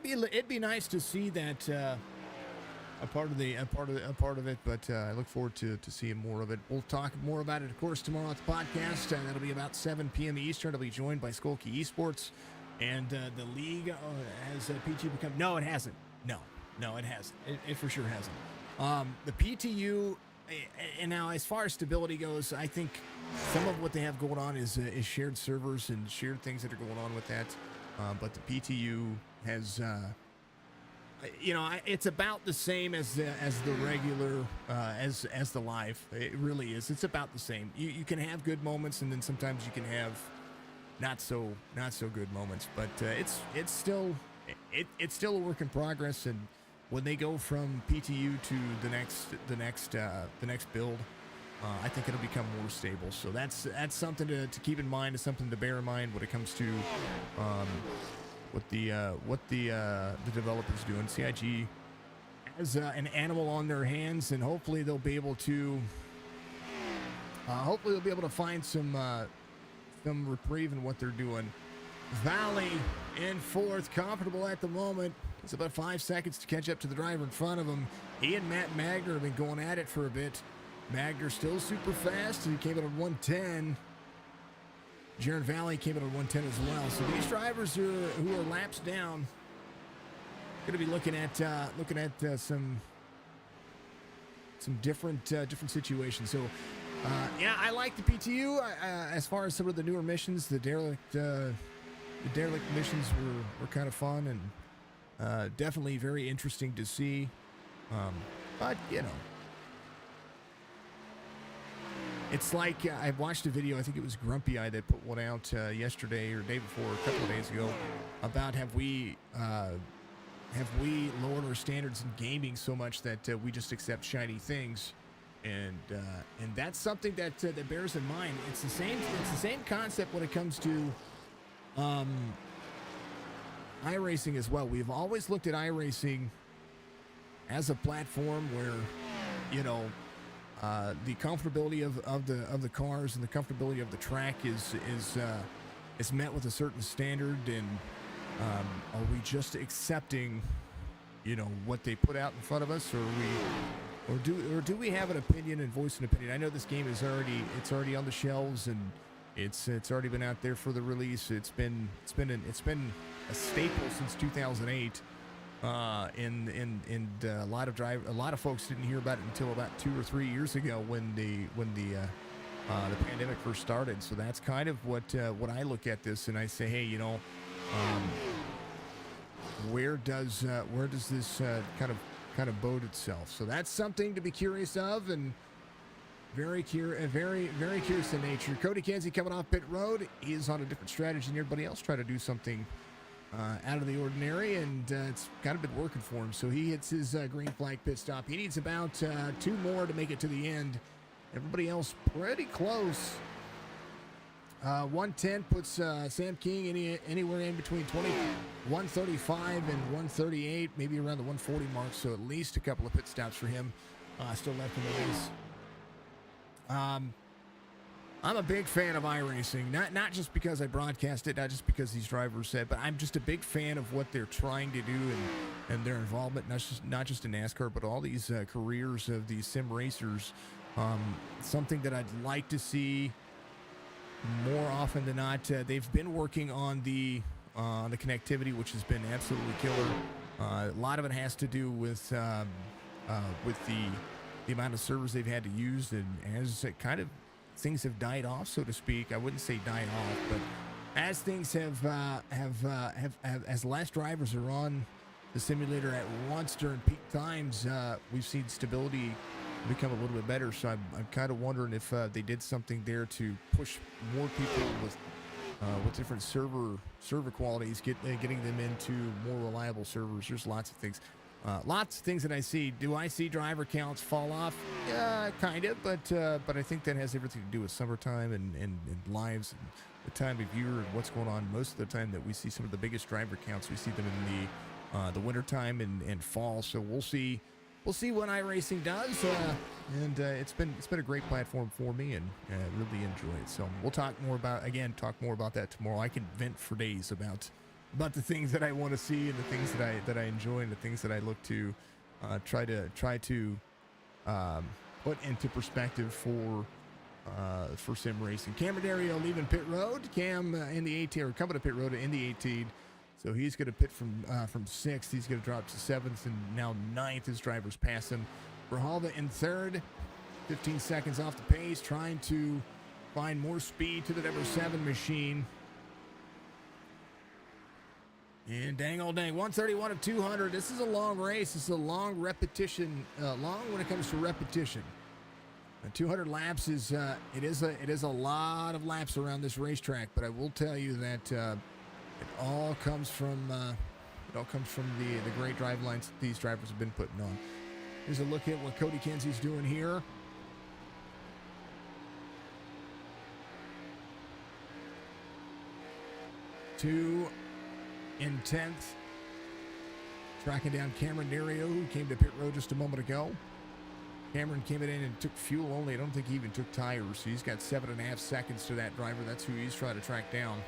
It'd be nice to see that a part of it, but I look forward to seeing more of it. We'll talk more about it, of course, tomorrow at the podcast. That'll be about 7 p.m. Eastern. I'll be joined by Skolky Esports, and the league has PTU become. No, it hasn't. No, it hasn't. It for sure hasn't. The PTU. And now, as far as stability goes, I think some of what they have going on is shared servers and shared things that are going on with that. But the PTU has, it's about the same as the regular, as the live. It really is. It's about the same. You can have good moments, and then sometimes you can have not so good moments. But it's still a work in progress, and when they go from PTU to the next build, I think it'll become more stable. So that's something to keep in mind. It's something to bear in mind when it comes to what the developers do. And CIG has an animal on their hands, and hopefully they'll be able to Hopefully they'll be able to find some reprieve in what they're doing. Valley in fourth, comfortable at the moment. It's about 5 seconds to catch up to the driver in front of him. He and Matt Magner have been going at it for a bit. Magner still super fast. He came in at 110. Jaron Valley came in at 110 as well. So these drivers who are laps down going to be looking at some different situations. So yeah, I like the PTU. As far as some of the newer missions, the derelict missions were kind of fun and definitely very interesting to see. But you know, it's like I watched a video. I think it was Grumpy Eye that put one out yesterday or day before, a couple of days ago, about have we lowered our standards in gaming so much that we just accept shiny things, and that's something that bears in mind. It's the same concept when it comes to iRacing as well. We've always looked at iRacing as a platform where, you know, the comfortability of the cars and the comfortability of the track is met with a certain standard, and are we just accepting, you know, what they put out in front of us, or do we have an opinion and voice an opinion? I know this game is already on the shelves, and it's already been out there for the release. It's been a staple since 2008. And a lot of folks didn't hear about it until about 2 or 3 years ago when the pandemic first started. So that's kind of what I look at this and I say, hey, you know, where does this kind of bode itself? So that's something to be curious of, and very curious in nature. Cody Kenzie coming off pit road. He is on a different strategy than everybody else, trying to do something out of the ordinary, and it's kind of been working for him. So he hits his green flag pit stop. He needs about 2 more to make it to the end. Everybody else pretty close. 110 puts Sam King anywhere in between 135 and 138, maybe around the 140 mark. So at least a couple of pit stops for him still left in the race. I'm a big fan of iRacing, not just because I broadcast it, not just because these drivers said, but I'm just a big fan of what they're trying to do and their involvement, not just in NASCAR, but all these careers of these sim racers. Something that I'd like to see more often than not. They've been working on the connectivity, which has been absolutely killer. A lot of it has to do with the amount of servers they've had to use, and as it kind of things have died off, so to speak. I wouldn't say died off, but as things have as less drivers are on the simulator at once during peak times, we've seen stability become a little bit better. So I'm kind of wondering if they did something there to push more people with different server qualities, getting them into more reliable servers. There's lots of things. That I see. Do I see driver counts fall off? Yeah, kind of, but I think that has everything to do with summertime and lives and the time of year and what's going on. Most of the time that we see some of the biggest driver counts, we see them in the wintertime and fall. So we'll see what iRacing does, and it's been a great platform for me, and really enjoy it. So we'll talk more about that tomorrow. I can vent for days about the things that I want to see and the things that I enjoy and the things that I look to try to put into perspective for sim racing. Cameron Dario leaving pit road. Cam in the 18, or coming to pit road in the 18. So he's going to pit from 6th. He's going to drop to 7th and now 9th as drivers pass him. Berhalda in 3rd, 15 seconds off the pace, trying to find more speed to the number 7 machine. And dang, 131 of 200. This is a long race. This is a long repetition, long when it comes to repetition. 200 laps is it is a lot of laps around this racetrack. But I will tell you that it all comes from the great drive lines that these drivers have been putting on. Here's a look at what Cody Kenzie's doing here. Two in 10th, tracking down Cameron Dario, who came to pit road just a moment ago. Cameron came in and took fuel only. I don't think he even took tires. So he's got 7.5 seconds to that driver. That's who he's trying to track down.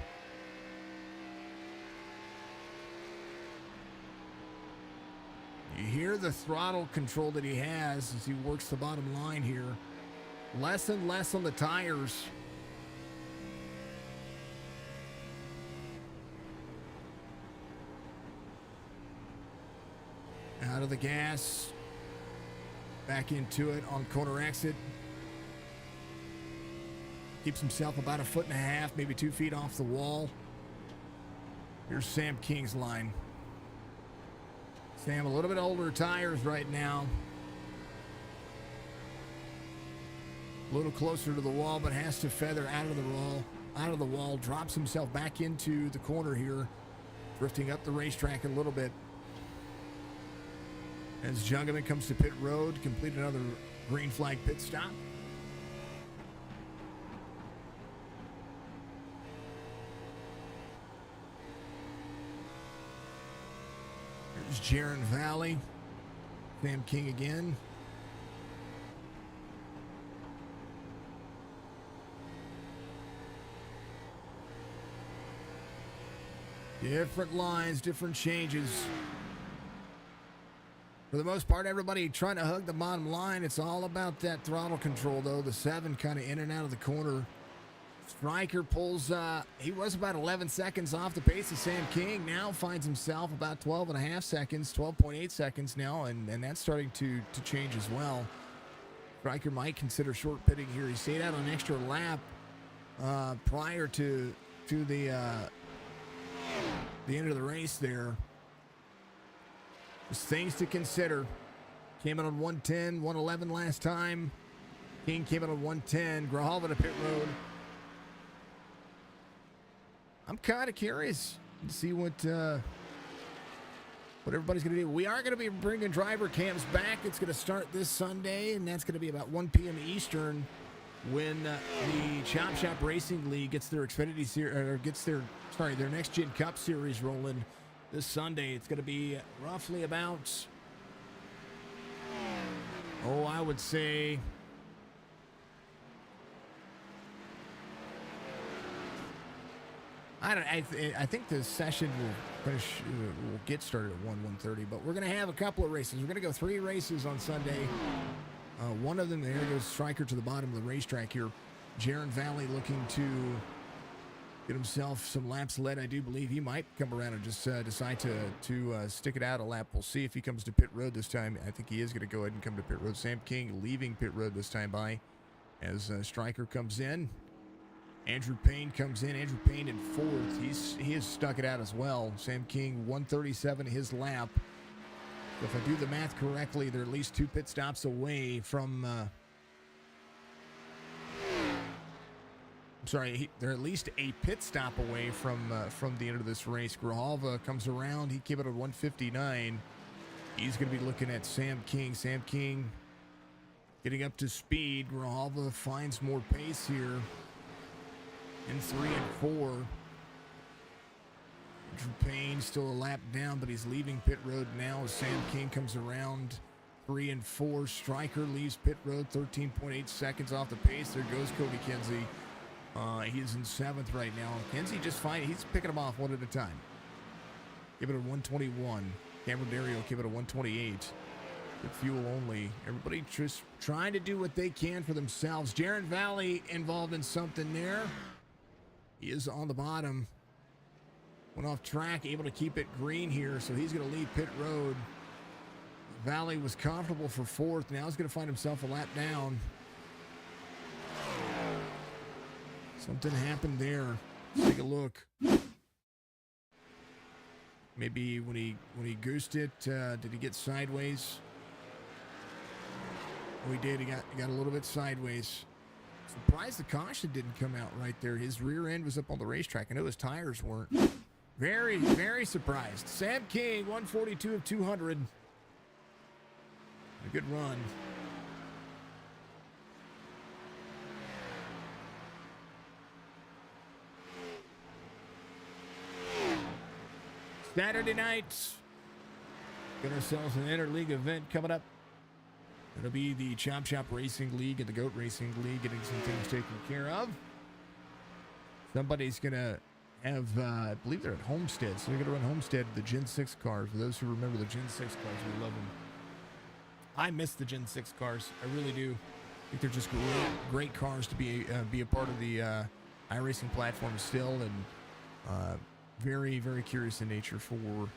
You hear the throttle control that he has as he works the bottom line here. Less and less on the tires. Out of the gas. Back into it on corner exit. Keeps himself about 1.5 feet, maybe 2 feet off the wall. Here's Sam King's line. Sam, a little bit older tires right now. A little closer to the wall, but has to feather out of the wall, drops himself back into the corner here, drifting up the racetrack a little bit. As Jungerman comes to pit road, complete another green flag pit stop. There's Jaron Valley, Sam King again. Different lines, different changes. For the most part, everybody trying to hug the bottom line. It's all about that throttle control, though. The 7 kind of in and out of the corner. Stryker pulls, he was about 11 seconds off the pace of Sam King. Now finds himself about 12.5 seconds, 12.8 seconds now, and that's starting to change as well. Stryker might consider short pitting here. He stayed out an extra lap prior to the end of the race there. Just things to consider. Came in on 110, 111 last time. King came in on 110. Grijalva to pit road. I'm kind of curious to see what everybody's going to do. We are going to be bringing driver cams back. It's going to start this Sunday, and that's going to be about 1 p.m. Eastern when the Chop Shop Racing League gets their Xfinity series, or gets their Next Gen Cup series rolling this Sunday. It's going to be roughly about, I would say, I think the session will get started at 1:30, but we're going to have a couple of races. We're going to go 3 races on Sunday. One of them, there goes Stryker to the bottom of the racetrack here. Jaron Valley looking to get himself some laps led. I do believe he might come around and just decide to stick it out a lap. We'll see if he comes to pit road this time. I think he is going to go ahead and come to pit road. Sam King leaving pit road this time by as Stryker comes in. Andrew Payne comes in. Andrew Payne in 4th. He has stuck it out as well. Sam King 137 his lap. If I do the math correctly, they're at least 2 pit stops away from. They're at least a pit stop away from the end of this race. Grijalva comes around. He came out at 159. He's going to be looking at Sam King. Sam King getting up to speed. Grijalva finds more pace here in 3 and 4. Andrew Payne still a lap down, but he's leaving pit road now as Sam King comes around. 3 and 4. Stryker leaves pit road, 13.8 seconds off the pace. There goes Cody Kinsey. He's in 7th right now. Kinsey just fine. He's picking them off one at a time. Give it a 121. Cameron Dario give it a 128. With fuel only. Everybody just trying to do what they can for themselves. Jaron Valley involved in something there. He is on the bottom. Went off track, able to keep it green here, so he's going to leave pit road. Valley was comfortable for 4th. Now he's going to find himself a lap down. Something happened there. Let's take a look. Maybe when he goosed it, did he get sideways? Oh, he did. He got a little bit sideways. Surprised the caution didn't come out right there. His rear end was up on the racetrack. I know his tires weren't. Very, very surprised. Sam King, 142 of 200. A good run. Saturday night. Got ourselves an interleague event coming up It'll be the Chop Shop Racing League and the Goat Racing League getting some things taken care of. Somebody's going to have, I believe they're at Homestead, so they're going to run Homestead, the Gen 6 cars. For those who remember the Gen 6 cars, we love them. I miss the Gen 6 cars. I really do. I think they're just great cars to be a part of the iRacing platform still, and very, very curious in nature for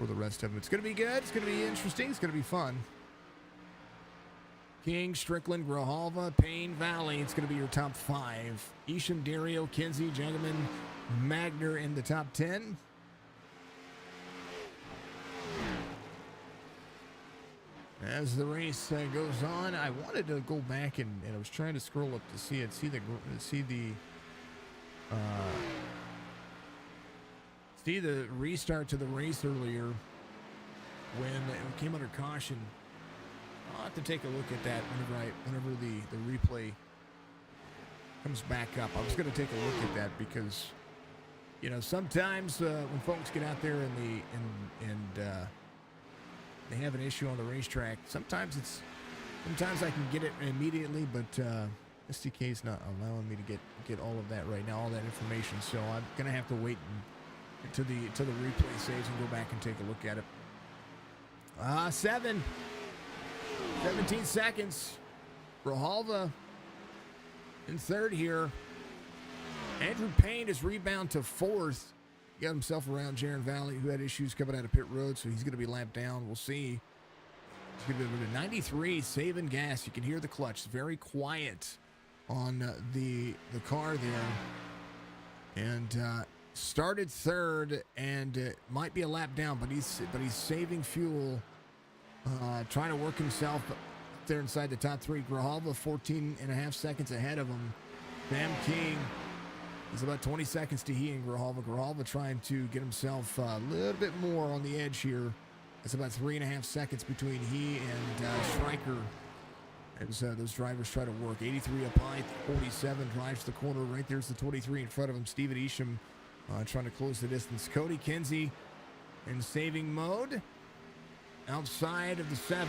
the rest of them. It's going to be good. It's going to be interesting. It's going to be fun. King, Strickland, Grijalva, Payne, Valley. It's going to be your top 5. Isham, Dario, Kinsey, Jungleman, Magner in the top 10. As the race goes on, I wanted to go back and I was trying to scroll up to see it, see the restart to the race earlier when it came under caution. I'll have to take a look at that whenever the replay comes back up. I was going to take a look at that because, you know, sometimes when folks get out there and they have an issue on the racetrack, sometimes I can get it immediately, but SDK is not allowing me to get all of that right now, all that information. So I'm going to have to wait until the replay saves and go back and take a look at it. 17 seconds. Grijalva in third here. Andrew Payne is rebound to fourth. He got himself around Jaron Valley, who had issues coming out of pit road, so he's going to be lapped down. We'll see. He's going to be 93, saving gas. You can hear the clutch. It's very quiet on the car there. And started third, and might be a lap down, but he's saving fuel. Trying to work himself up there inside the top 3. Grijalva 14.5 seconds ahead of him. Sam King is about 20 seconds to he and Grijalva. Grijalva trying to get himself a little bit more on the edge here. It's about 3.5 seconds between he and Stryker as those drivers try to work. 83 up high, 47 drives the corner. Right there's the 23 in front of him. Steven Isham trying to close the distance. Cody Kinsey in saving mode. Outside of the 7,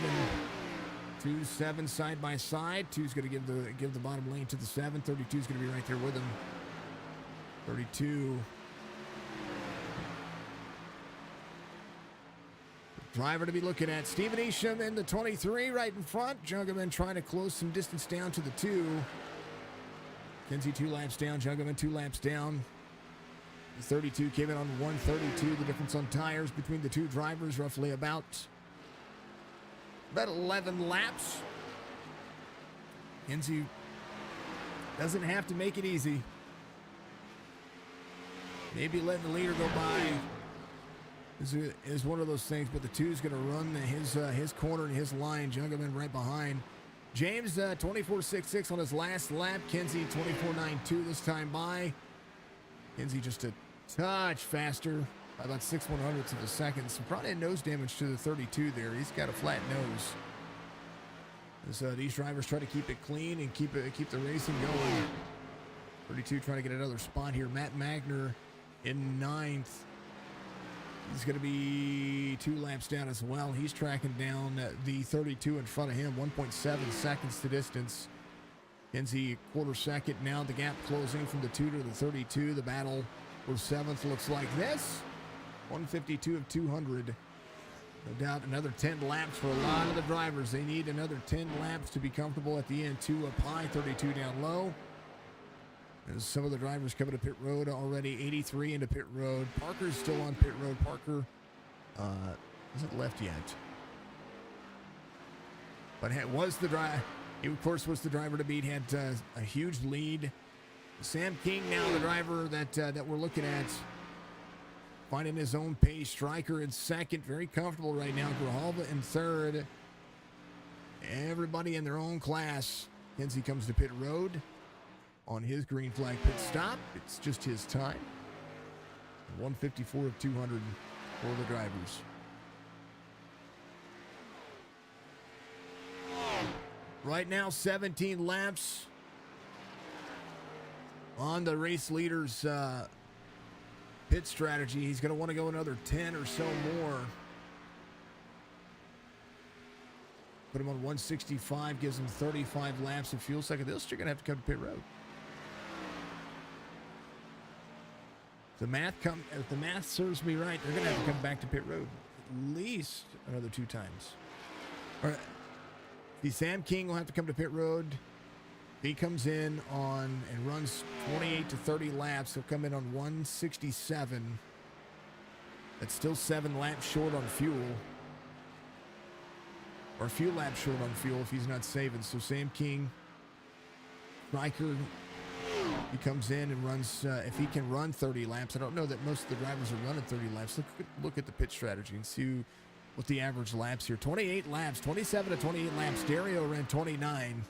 2, 7 side by side. 2's going to give the bottom lane to the 7. 32's going to be right there with him. 32. Driver to be looking at. Steven Isham in the 23 right in front. Jungleman trying to close some distance down to the 2. Kinsey 2 laps down. Jungleman 2 laps down. The 32 came in on 132. The difference on tires between the two drivers roughly about 11 laps. Kinsey doesn't have to make it easy. Maybe letting the leader go by is one of those things, but the 2's going to run his corner and his line. Jungleman right behind. James 24.66 on his last lap. Kinsey 24.92 this time by. Kinsey just a touch faster. About 6/100ths of a second. Some probably nose damage to the 32 there. He's got a flat nose. As these drivers try to keep it clean and keep the racing going. 32 trying to get another spot here. Matt Magner in 9th. He's going to be 2 laps down as well. He's tracking down the 32 in front of him. 1.7 seconds to distance. Kinsey quarter second. Now the gap closing from the 2 to the 32. The battle for 7th looks like this. 152 of 200. No doubt another 10 laps for a lot of the drivers. They need another 10 laps to be comfortable at the end. 2 up high, 32 down low. There's some of the drivers coming to pit road already. 83 into pit road. Parker's still on pit road. Parker isn't left yet. But was the driver. He, of course, was the driver to beat. Had a huge lead. Sam King now the driver that we're looking at. Finding his own pace. Stryker in second. Very comfortable right now. Grijalva in third. Everybody in their own class. Kinsey comes to pit road on his green flag pit stop. It's just his time. 154 of 200 for the drivers. Right now, 17 laps on the race leader's pit strategy. He's going to want to go another 10 or so more. Put him on 165, gives him 35 laps of fuel cycle. They're still going to have to come to pit road. If the math serves me right, they're going to have to come back to pit road at least another 2 times. Or the Sam King will have to come to pit road. He comes in on and runs 28 to 30 laps. He'll come in on 167. That's still 7 laps short on fuel. Or a few laps short on fuel if he's not saving. So Sam King, Riker, he comes in and runs, if he can run 30 laps. I don't know that most of the drivers are running 30 laps. Look at the pit strategy and see what the average laps here. 28 laps, 27 to 28 laps. Dario ran 29.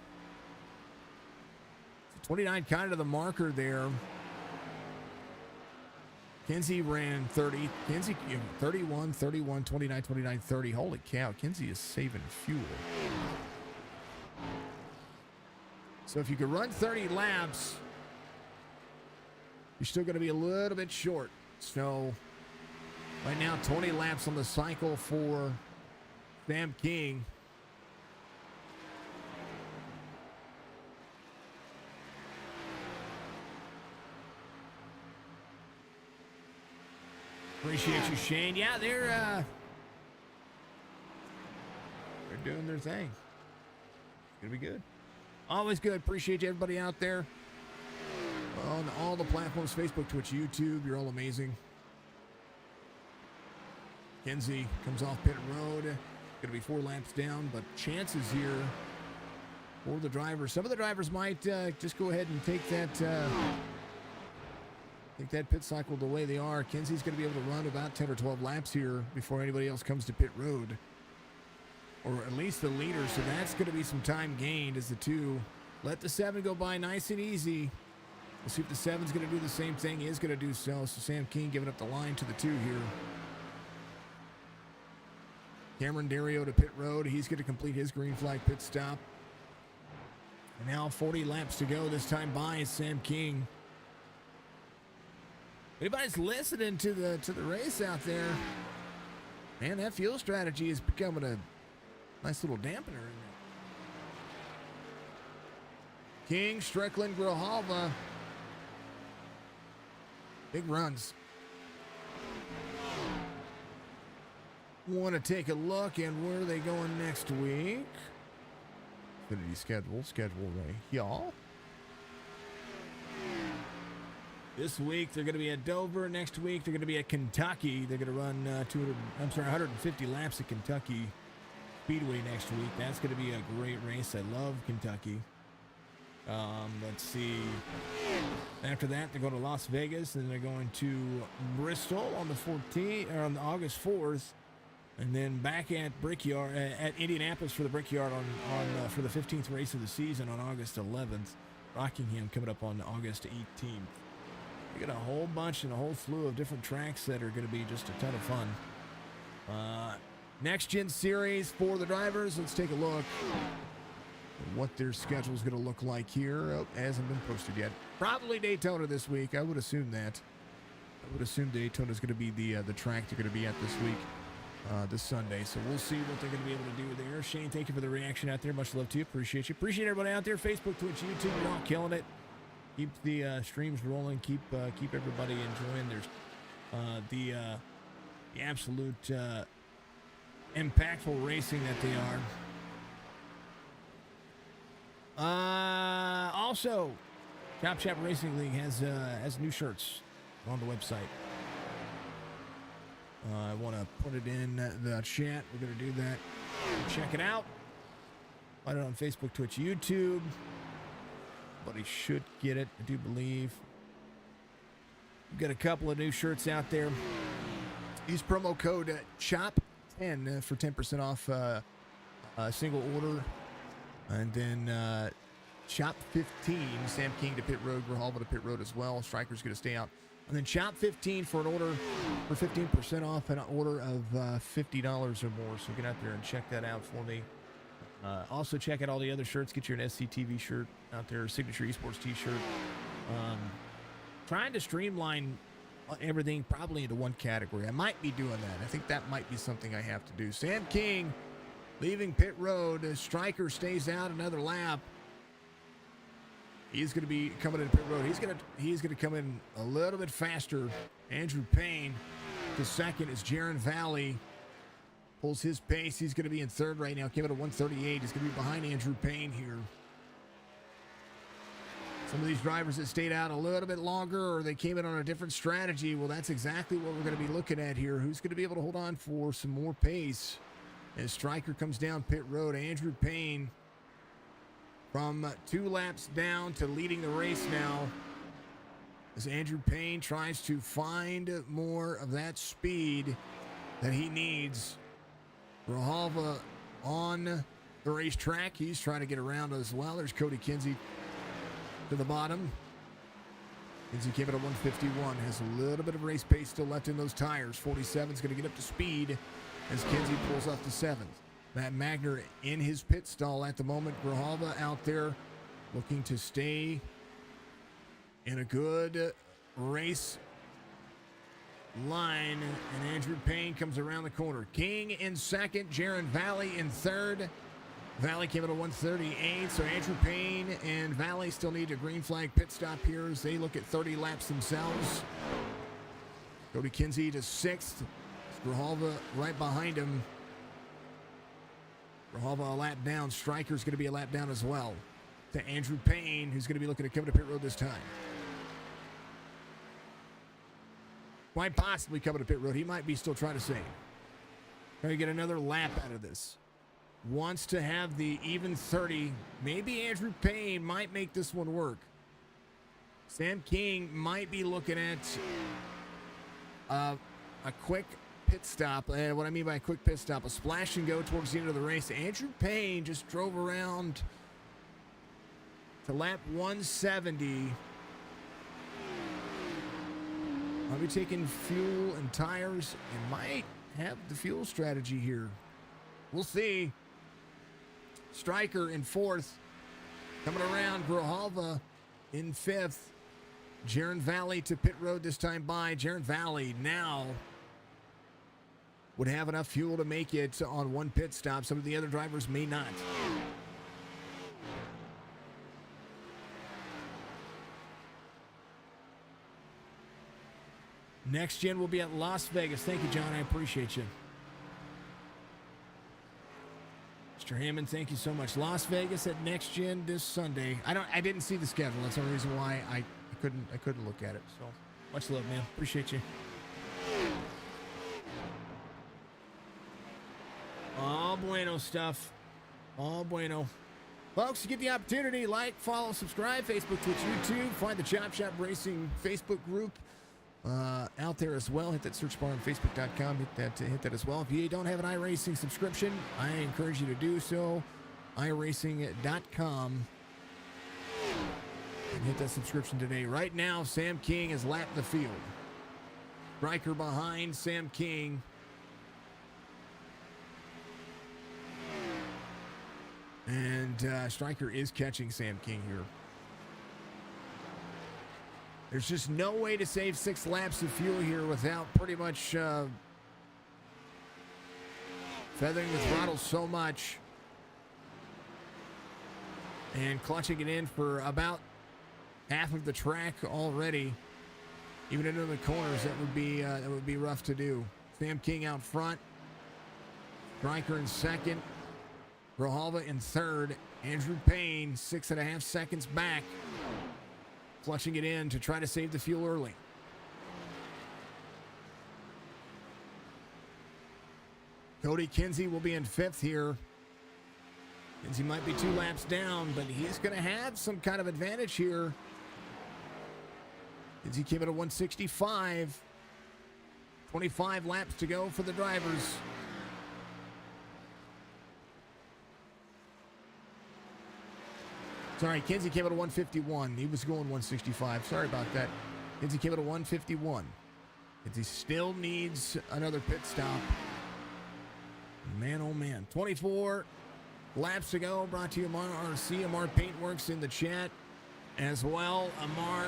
So 29 kind of the marker there. Kinsey ran 30. Kinsey 31, 31, 29, 29, 30. Holy cow, Kinsey is saving fuel. So if you could run 30 laps, you're still going to be a little bit short. So right now, 20 laps on the cycle for Sam King. Appreciate you, Shane. Yeah, they're doing their thing. It's gonna be good. Always good. Appreciate you, everybody out there on all the platforms: Facebook, Twitch, YouTube. You're all amazing. Kinsey comes off pit road. Gonna be 4 laps down, but chances here for the drivers. Some of the drivers might just go ahead and take that pit cycle the way they are. Kinsey's going to be able to run about 10 or 12 laps here before anybody else comes to pit road, or at least the leader. So that's going to be some time gained as the 2 let the 7 go by nice and easy. We'll see if the 7's going to do the same thing. He is going to do so. So Sam King giving up the line to the 2 here. Cameron Dario to pit road. He's going to complete his green flag pit stop. And now 40 laps to go. This time by Sam King. Anybody's listening to the race out there, man, that fuel strategy is becoming a nice little dampener in there. King, Strickland, Grijalva. Big runs. Want to take a look at where are they going next week. Xfinity schedule right y'all. This week, they're going to be at Dover. Next week, they're going to be at Kentucky. They're going to run 150 laps at Kentucky Speedway next week. That's going to be a great race. I love Kentucky. Let's see. After that, they're going to Las Vegas, and they're going to Bristol on the 14th, or on August 4th, and then back at Brickyard at Indianapolis for the Brickyard on for the 15th race of the season on August 11th. Rockingham coming up on August 18th. We got a whole bunch and a whole slew of different tracks that are going to be just a ton of fun. Next Gen Series for the drivers. Let's take a look at what their schedule is going to look like here. Oh, hasn't been posted yet. Probably Daytona this week. I would assume that. I would assume Daytona is going to be the track they're going to be at this week, this Sunday. So we'll see what they're going to be able to do there. Shane, thank you for the reaction out there. Much love to you. Appreciate you. Appreciate everybody out there. Facebook, Twitch, YouTube. You're all killing it. Keep the streams rolling. Keep everybody enjoying the absolute impactful racing that they are. Also, Chop Chap Racing League has new shirts on the website. I want to put it in the chat. We're going to do that. Check it out. Find it on Facebook, Twitch, YouTube. Everybody should get it, I do believe. We've got a couple of new shirts out there. Use promo code CHOP10 for 10% off a single order. And then CHOP15, Sam King to pit road, Grijalva to pit road as well. Striker's going to stay out. And then CHOP15 for an order for 15% off an order of $50 or more. So get out there and check that out for me. Also, check out all the other shirts. Get your SCTV shirt out there, Signature Esports t-shirt. Trying to streamline everything probably into one category. I might be doing that. I think that might be something I have to do. Sam King leaving pit road. Stryker stays out another lap. He's going to be coming into pit road. He's going to come in a little bit faster. Andrew Payne to second as Jaron Valley pulls his pace. He's going to be in third right now. Came in at 138. He's going to be behind Andrew Payne here. Some of these drivers that stayed out a little bit longer or they came in on a different strategy, well, that's exactly what we're going to be looking at here. Who's going to be able to hold on for some more pace as Stryker comes down pit road. Andrew Payne from 2 laps down to leading the race now as Andrew Payne tries to find more of that speed that he needs. Grijalva on the racetrack. He's trying to get around as well. There's Cody Kinsey to the bottom. Kinsey came in at 151. Has a little bit of race pace still left in those tires. 47 is going to get up to speed as Kinsey pulls up to 7th. Matt Magner in his pit stall at the moment. Grijalva out there looking to stay in a good race line. And Andrew Payne comes around the corner. King in second. Jaron Valley in third. Valley came in at 138. So Andrew Payne and Valley still need a green flag pit stop here as they look at 30 laps themselves. Cody Kinsey to 6th. Grijalva right behind him. Grijalva a lap down. Stryker's going to be a lap down as well. To Andrew Payne, who's going to be looking to come to pit road this time. Quite possibly coming to pit road. He might be still trying to save. Trying to get another lap out of this. Wants to have the even 30. Maybe Andrew Payne might make this one work. Sam King might be looking at a quick pit stop. And what I mean by a quick pit stop, a splash and go towards the end of the race. Andrew Payne just drove around to lap 170. I'll be taking fuel and tires and might have the fuel strategy here. We'll see. Stryker in 4th. Coming around, Grijalva in 5th. Jaron Valley to pit road this time by. Jaron Valley now would have enough fuel to make it on one pit stop. Some of the other drivers may not. Next gen will be at Las Vegas. Thank you, John. I appreciate you. Mr. Hammond, thank you so much. Las Vegas at Next Gen this Sunday. I didn't see the schedule. That's the only reason why I couldn't look at it. So much love, man. Appreciate you. All bueno stuff. All bueno. Folks, you get the opportunity, like, follow, subscribe, Facebook, Twitch, YouTube. Find the Chop Shop Racing Facebook group out there as well. Hit that search bar on Facebook.com. Hit that as well. If you don't have an iRacing subscription, I encourage you to do so. iRacing.com. And hit that subscription today. Right now, Sam King has lapped the field. Stryker behind Sam King. And Stryker is catching Sam King here. There's just no way to save 6 laps of fuel here without pretty much feathering the throttle so much and clutching it in for about half of the track already. Even into the corners, that would be rough to do. Sam King out front, Stryker in second, Grijalva in third, Andrew Payne 6.5 seconds back, clutching it in to try to save the fuel early. Cody Kinsey will be in 5th here. Kinsey might be 2 laps down, but he's going to have some kind of advantage here. Kinsey came in at 165. 25 laps to go for the drivers. Sorry, Kinsey came at a 151. He was going 165. Sorry about that. Kinsey came at a 151. Kinsey still needs another pit stop. Man, oh man. 24 laps to go. Brought to you AMR RC. AMR Paintworks in the chat as well. AMR,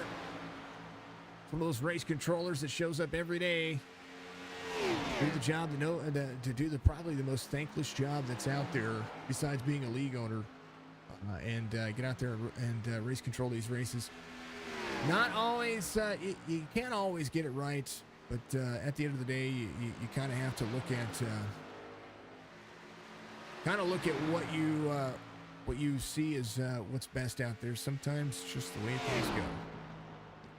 one of those race controllers that shows up every day. do the job to do the probably the most thankless job that's out there besides being a league owner, and get out there and race control these races. Not always, you can't always get it right, but at the end of the day, you kind of have to look at what you see as what's best out there. Sometimes it's just the way things go.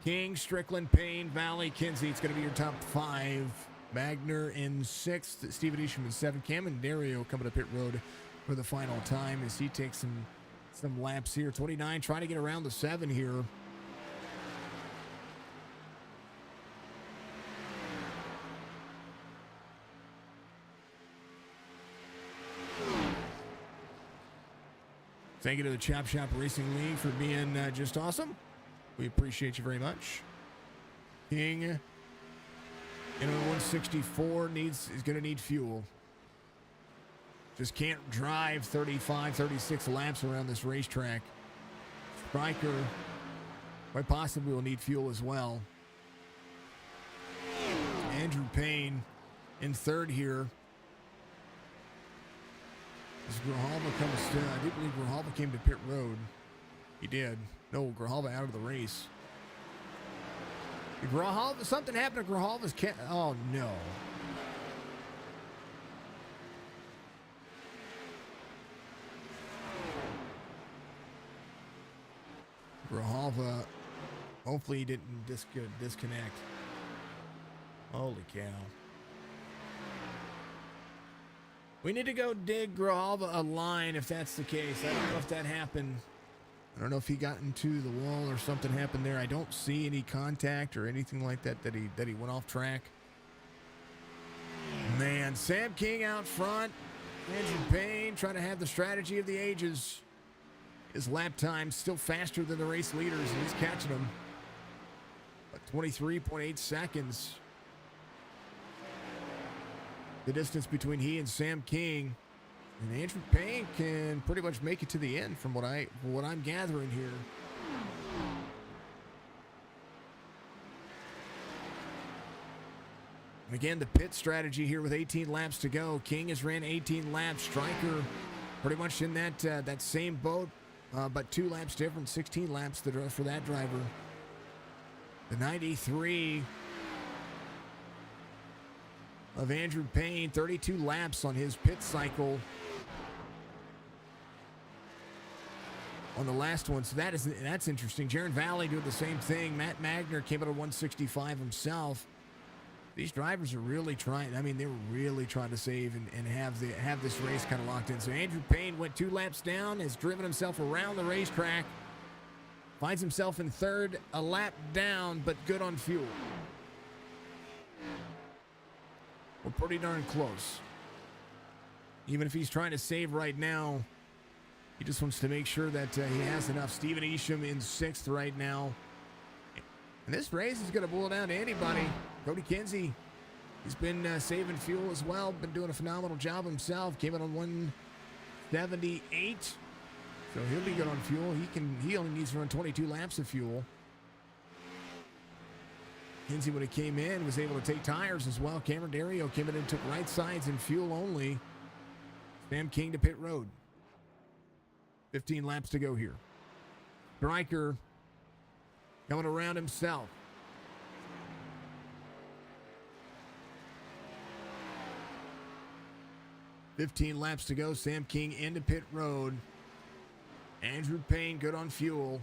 King, Strickland, Payne, Valley, Kinsey. It's going to be your top 5. Magner in 6th. Steven Isham in 7th. Cameron Dario coming to pit road for the final time as he takes some laps here. 29 trying to get around the 7 here. Thank you to the Chop Shop Racing League for being just awesome. We appreciate you very much. King in a 164 is going to need fuel. Just can't drive 35, 36 laps around this racetrack. Striker quite possibly will need fuel as well. Andrew Payne in 3rd here. As Grijalva comes to, I do believe Grijalva came to pit road. He did. No, Grijalva out of the race. Grijalva, something happened to Grijalva's oh no. Grijalva, hopefully he didn't disconnect. Holy cow. We need to go dig Grijalva a line if that's the case. I don't know if that happened. I don't know if he got into the wall or something happened there. I don't see any contact or anything like that that he went off track. Man, Sam King out front. Andrew Payne trying to have the strategy of the ages. His lap time still faster than the race leaders, and he's catching them. 23.8 seconds. The distance between he and Sam King. And Andrew Payne can pretty much make it to the end from what I'm gathering here. Again, the pit strategy here with 18 laps to go. King has ran 18 laps. Striker pretty much in that same boat, but 2 laps different, 16 laps for that driver. The 93 of Andrew Payne, 32 laps on his pit cycle on the last one. So that's interesting. Jaron Valley doing the same thing. Matt Magner came out of 165 himself. These drivers are really trying. I mean, they were really trying to save and have this race kind of locked in. So Andrew Payne went 2 laps down, has driven himself around the racetrack, finds himself in 3rd, a lap down, but good on fuel. We're pretty darn close. Even if he's trying to save right now, he just wants to make sure that he has enough. Steven Isham in 6th right now. And this race is going to boil down to anybody. Cody Kinsey, he's been saving fuel as well. Been doing a phenomenal job himself. Came in on 178. So he'll be good on fuel. He only needs to run 22 laps of fuel. Kinsey, when he came in, was able to take tires as well. Cameron Dario came in and took right sides and fuel only. Sam King to pit road. 15 laps to go here. Striker coming around himself. $15 laps to go. Sam King into pit road. Andrew Payne good on fuel.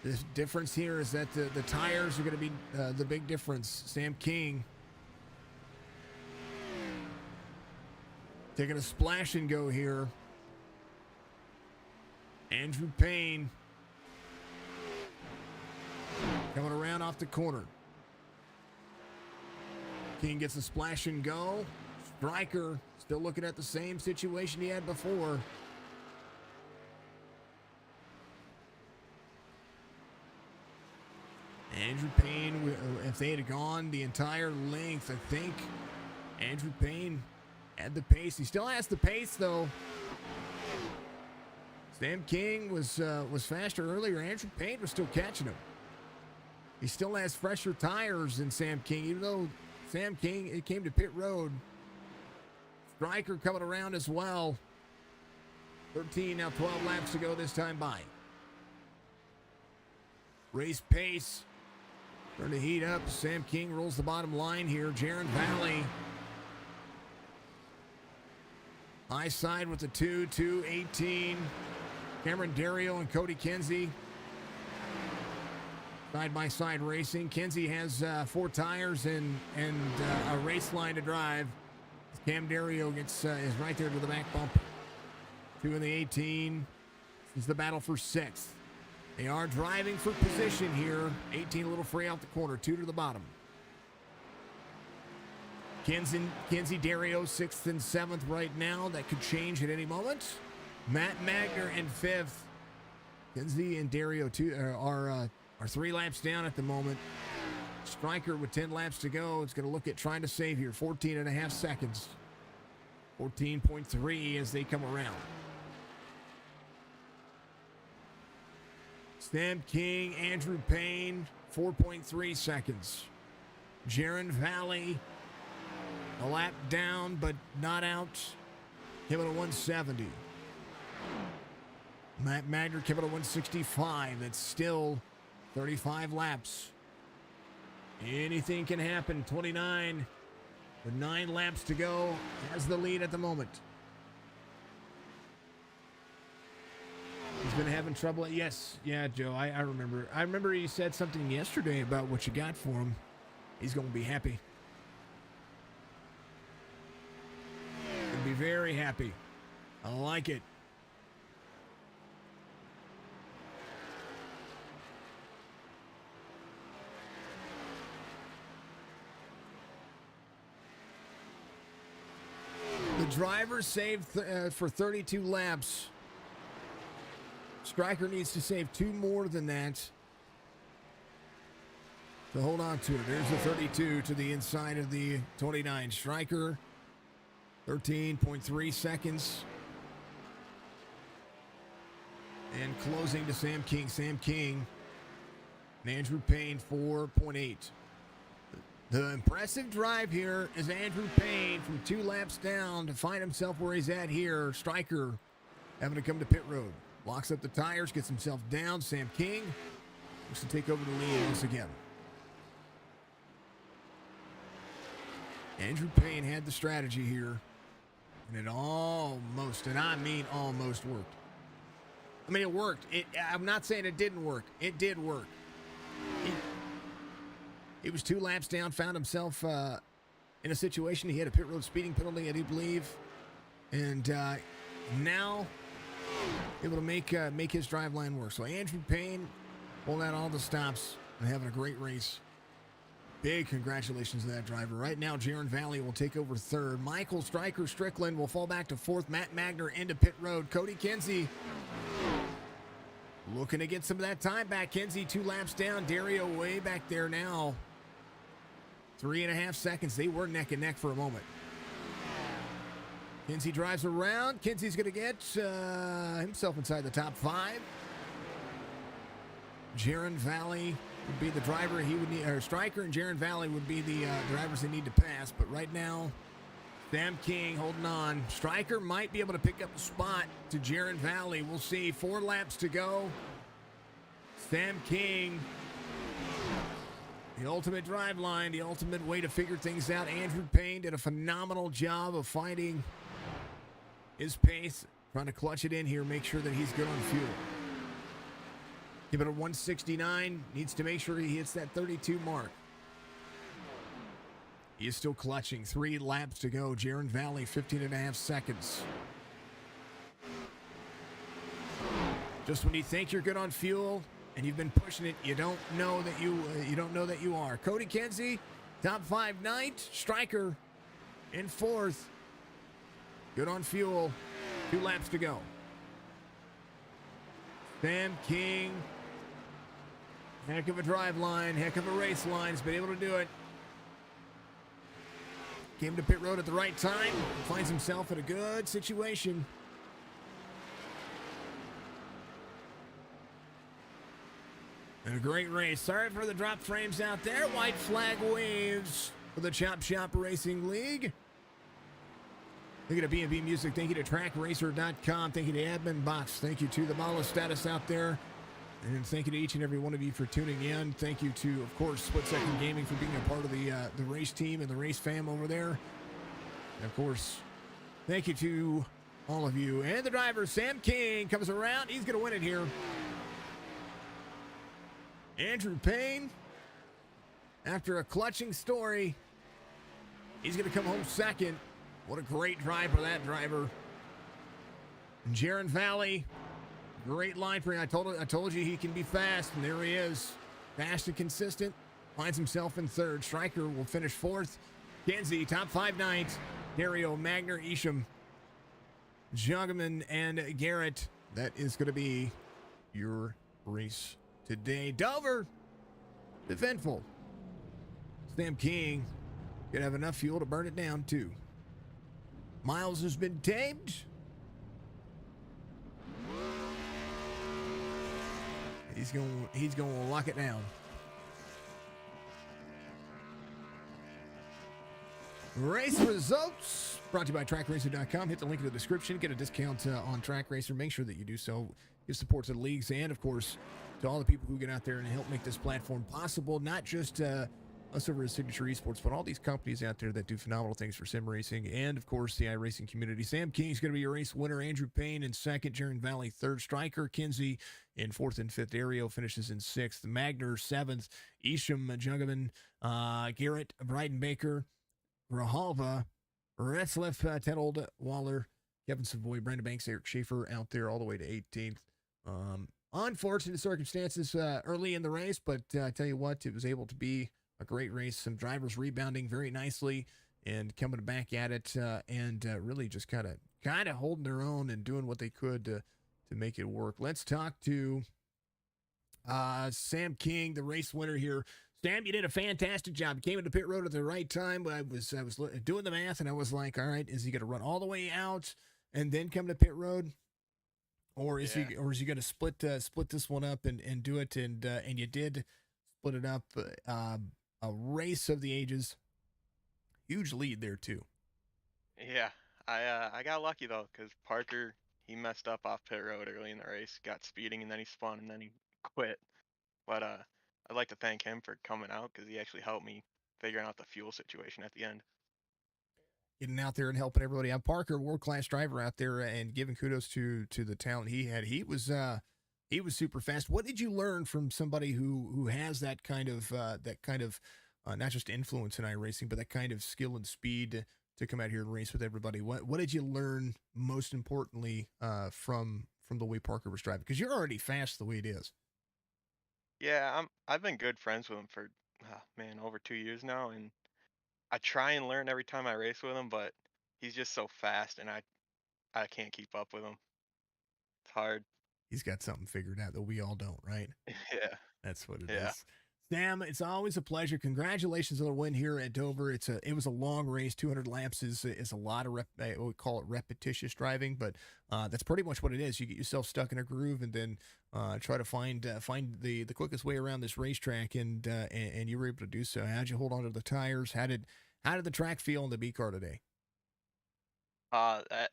The difference here is that the tires are going to be the big difference. Sam King taking a splash and go here. Andrew Payne coming around off the corner. King gets a splash and go. Striker still looking at the same situation he had before. Andrew Payne, if they had gone the entire length, I think Andrew Payne had the pace. He still has the pace, though. Sam King was faster earlier. Andrew Payne was still catching him. He still has fresher tires than Sam King, even though Sam King, it came to pit road. Striker coming around as well. 13, now 12 laps to go this time by. Race pace. Starting to heat up. Sam King rolls the bottom line here. Jaron Valley. High side with the 2-2-18. Cameron Dario and Cody Kinsey. Side-by-side racing. Kinsey has 4 tires and a race line to drive. Cam Dario is right there to the back bumper. 2 in the 18. This is the battle for 6th. They are driving for position here. 18 a little free out the corner. 2 to the bottom. Kinsey Dario 6th and 7th right now. That could change at any moment. Matt Magner in 5th. Kinsey and Dario are 3 laps down at the moment. Striker with 10 laps to go. It's going to look at trying to save here. 14 and a half seconds. 14.3 as they come around. Sam King, Andrew Payne, 4.3 seconds. Jaron Valley, a lap down, but not out. Him at a 170. Matt Magner came at a 165. That's still 35 laps. Anything can happen. 29 with 9 laps to go. Has the lead at the moment. He's been having trouble. Yes, yeah, Joe, I remember. I remember he said something yesterday about what you got for him. He's going to be happy. He'll be very happy. I like it. The driver saved for 32 laps. Striker needs to save 2 more than that to hold on to it. There's the 32 to the inside of the 29. Striker, 13.3 seconds. And closing to Sam King. Sam King and Andrew Payne, 4.8. The impressive drive here is Andrew Payne from 2 laps down to find himself where he's at here. Striker having to come to pit road. Locks up the tires, gets himself down. Sam King looks to take over the lead once again. Andrew Payne had the strategy here, and it almost, and I mean almost worked. I mean, it worked. I'm not saying it didn't work. It did work. He was 2 laps down, found himself in a situation. He had a pit road speeding penalty, I do believe. And now able to make his drive line work. So Andrew Payne holding out all the stops and having a great race. Big congratulations to that driver. Right now, Jaron Valley will take over 3rd. Michael Striker Strickland will fall back to 4th. Matt Magner into pit road. Cody Kinsey looking to get some of that time back. Kinsey 2 laps down. Dario way back there now. 3.5 seconds. They were neck and neck for a moment. Kinsey drives around. Kinsey's going to get himself inside the top 5. Jaron Valley would be the driver he would need, or Striker and Jaron Valley would be the drivers they need to pass. But right now, Sam King holding on. Striker might be able to pick up a spot to Jaron Valley. We'll see. 4 laps to go. Sam King, the ultimate drive line, the ultimate way to figure things out. Andrew Payne did a phenomenal job of finding his pace, trying to clutch it in here, make sure that he's good on fuel. Give it a 169, needs to make sure he hits that 32 mark. He is still clutching. 3 laps to go. Jaron Valley, 15.5 seconds. Just when you think you're good on fuel and you've been pushing it, you don't know that you are. Cody Kinsey, top 5 night. Striker in 4th. Good on fuel. 2 laps to go. Sam King, heck of a drive line, heck of a race line. He's been able to do it. Came to pit road at the right time. Finds himself in a good situation. And a great race. Sorry for the drop frames out there. White flag waves for the Chop Shop Racing League. Thank you to B&B Music. Thank you to TrackRacer.com. Thank you to Admin Boxx. Thank you to the Balla Status out there. And thank you to each and every one of you for tuning in. Thank you to, of course, Split Second Gaming for being a part of the race team and the race fam over there. And, of course, thank you to all of you. And the driver, Sam King, comes around. He's going to win it here. Andrew Payne, after a clutching story, he's going to come home second. What a great drive for that driver. Jaron Valley, great line for him. I told you he can be fast, and there he is. Fast and consistent. Finds himself in third. Stryker will finish fourth. Kenzie, top 5 nights. Dario, Magner, Isham, Joggeman, and Garrett. That is going to be your race today. Dover, eventful. Sam King going to have enough fuel to burn it down, too. Miles has been tamed. He's going to lock it down. Race results brought to you by TrackRacer.com. Hit the link in the description. Get a discount on Track Racer. Make sure that you do so. Give support to the leagues and, of course, to all the people who get out there and help make this platform possible. Not just us over at Signature Esports, but all these companies out there that do phenomenal things for sim racing and, of course, the iRacing community. Sam King's going to be your race winner. Andrew Payne in second. Jaron Valley third. Stryker, Kinsey in fourth and fifth. Ario finishes in sixth. Magner seventh. Isham, Juggerman, Garrett, Bryden Baker, Rahalva, Retzliff, Tenold, Waller, Kevin Savoy, Brandon Banks, Eric Schaefer out there all the way to 18th. Unfortunate circumstances early in the race, but I tell you what, it was able to be a great race. Some drivers rebounding very nicely and coming back at it and really just kind of holding their own and doing what they could to make it work. Let's talk to Sam King, the race winner here. Sam, you did a fantastic job. You came into pit road at the right time. I was doing the math, and I was like, all right, is he going to run all the way out and then come to pit road? Or is he going to split this one up and do it? And you did split it up. A race of the ages, huge lead there too. Yeah, I got lucky though, because Parker, he messed up off pit road early in the race, got speeding, and then he spun, and then he quit. But I'd like to thank him for coming out, because he actually helped me figuring out the fuel situation at the end. Getting out there and helping everybody out. Parker, world-class driver out there, and giving kudos to the talent he had. He was super fast. What did you learn from somebody who has that kind of not just influence in iRacing, but that kind of skill and speed to come out here and race with everybody? What did you learn most importantly from the way Parker was driving? Because you're already fast the way it is. Yeah, I've been good friends with him for over 2 years now, and I try and learn every time I race with him, but he's just so fast, and I can't keep up with him. It's hard. He's got something figured out that we all don't, right? Yeah. That's what it is. Sam, it's always a pleasure. Congratulations on the win here at Dover. It was a long race. 200 laps is a lot of we call it repetitious driving, but that's pretty much what it is. You get yourself stuck in a groove and then try to find the quickest way around this racetrack, and you were able to do so. How'd you hold on to the tires? How did the track feel in the B car today?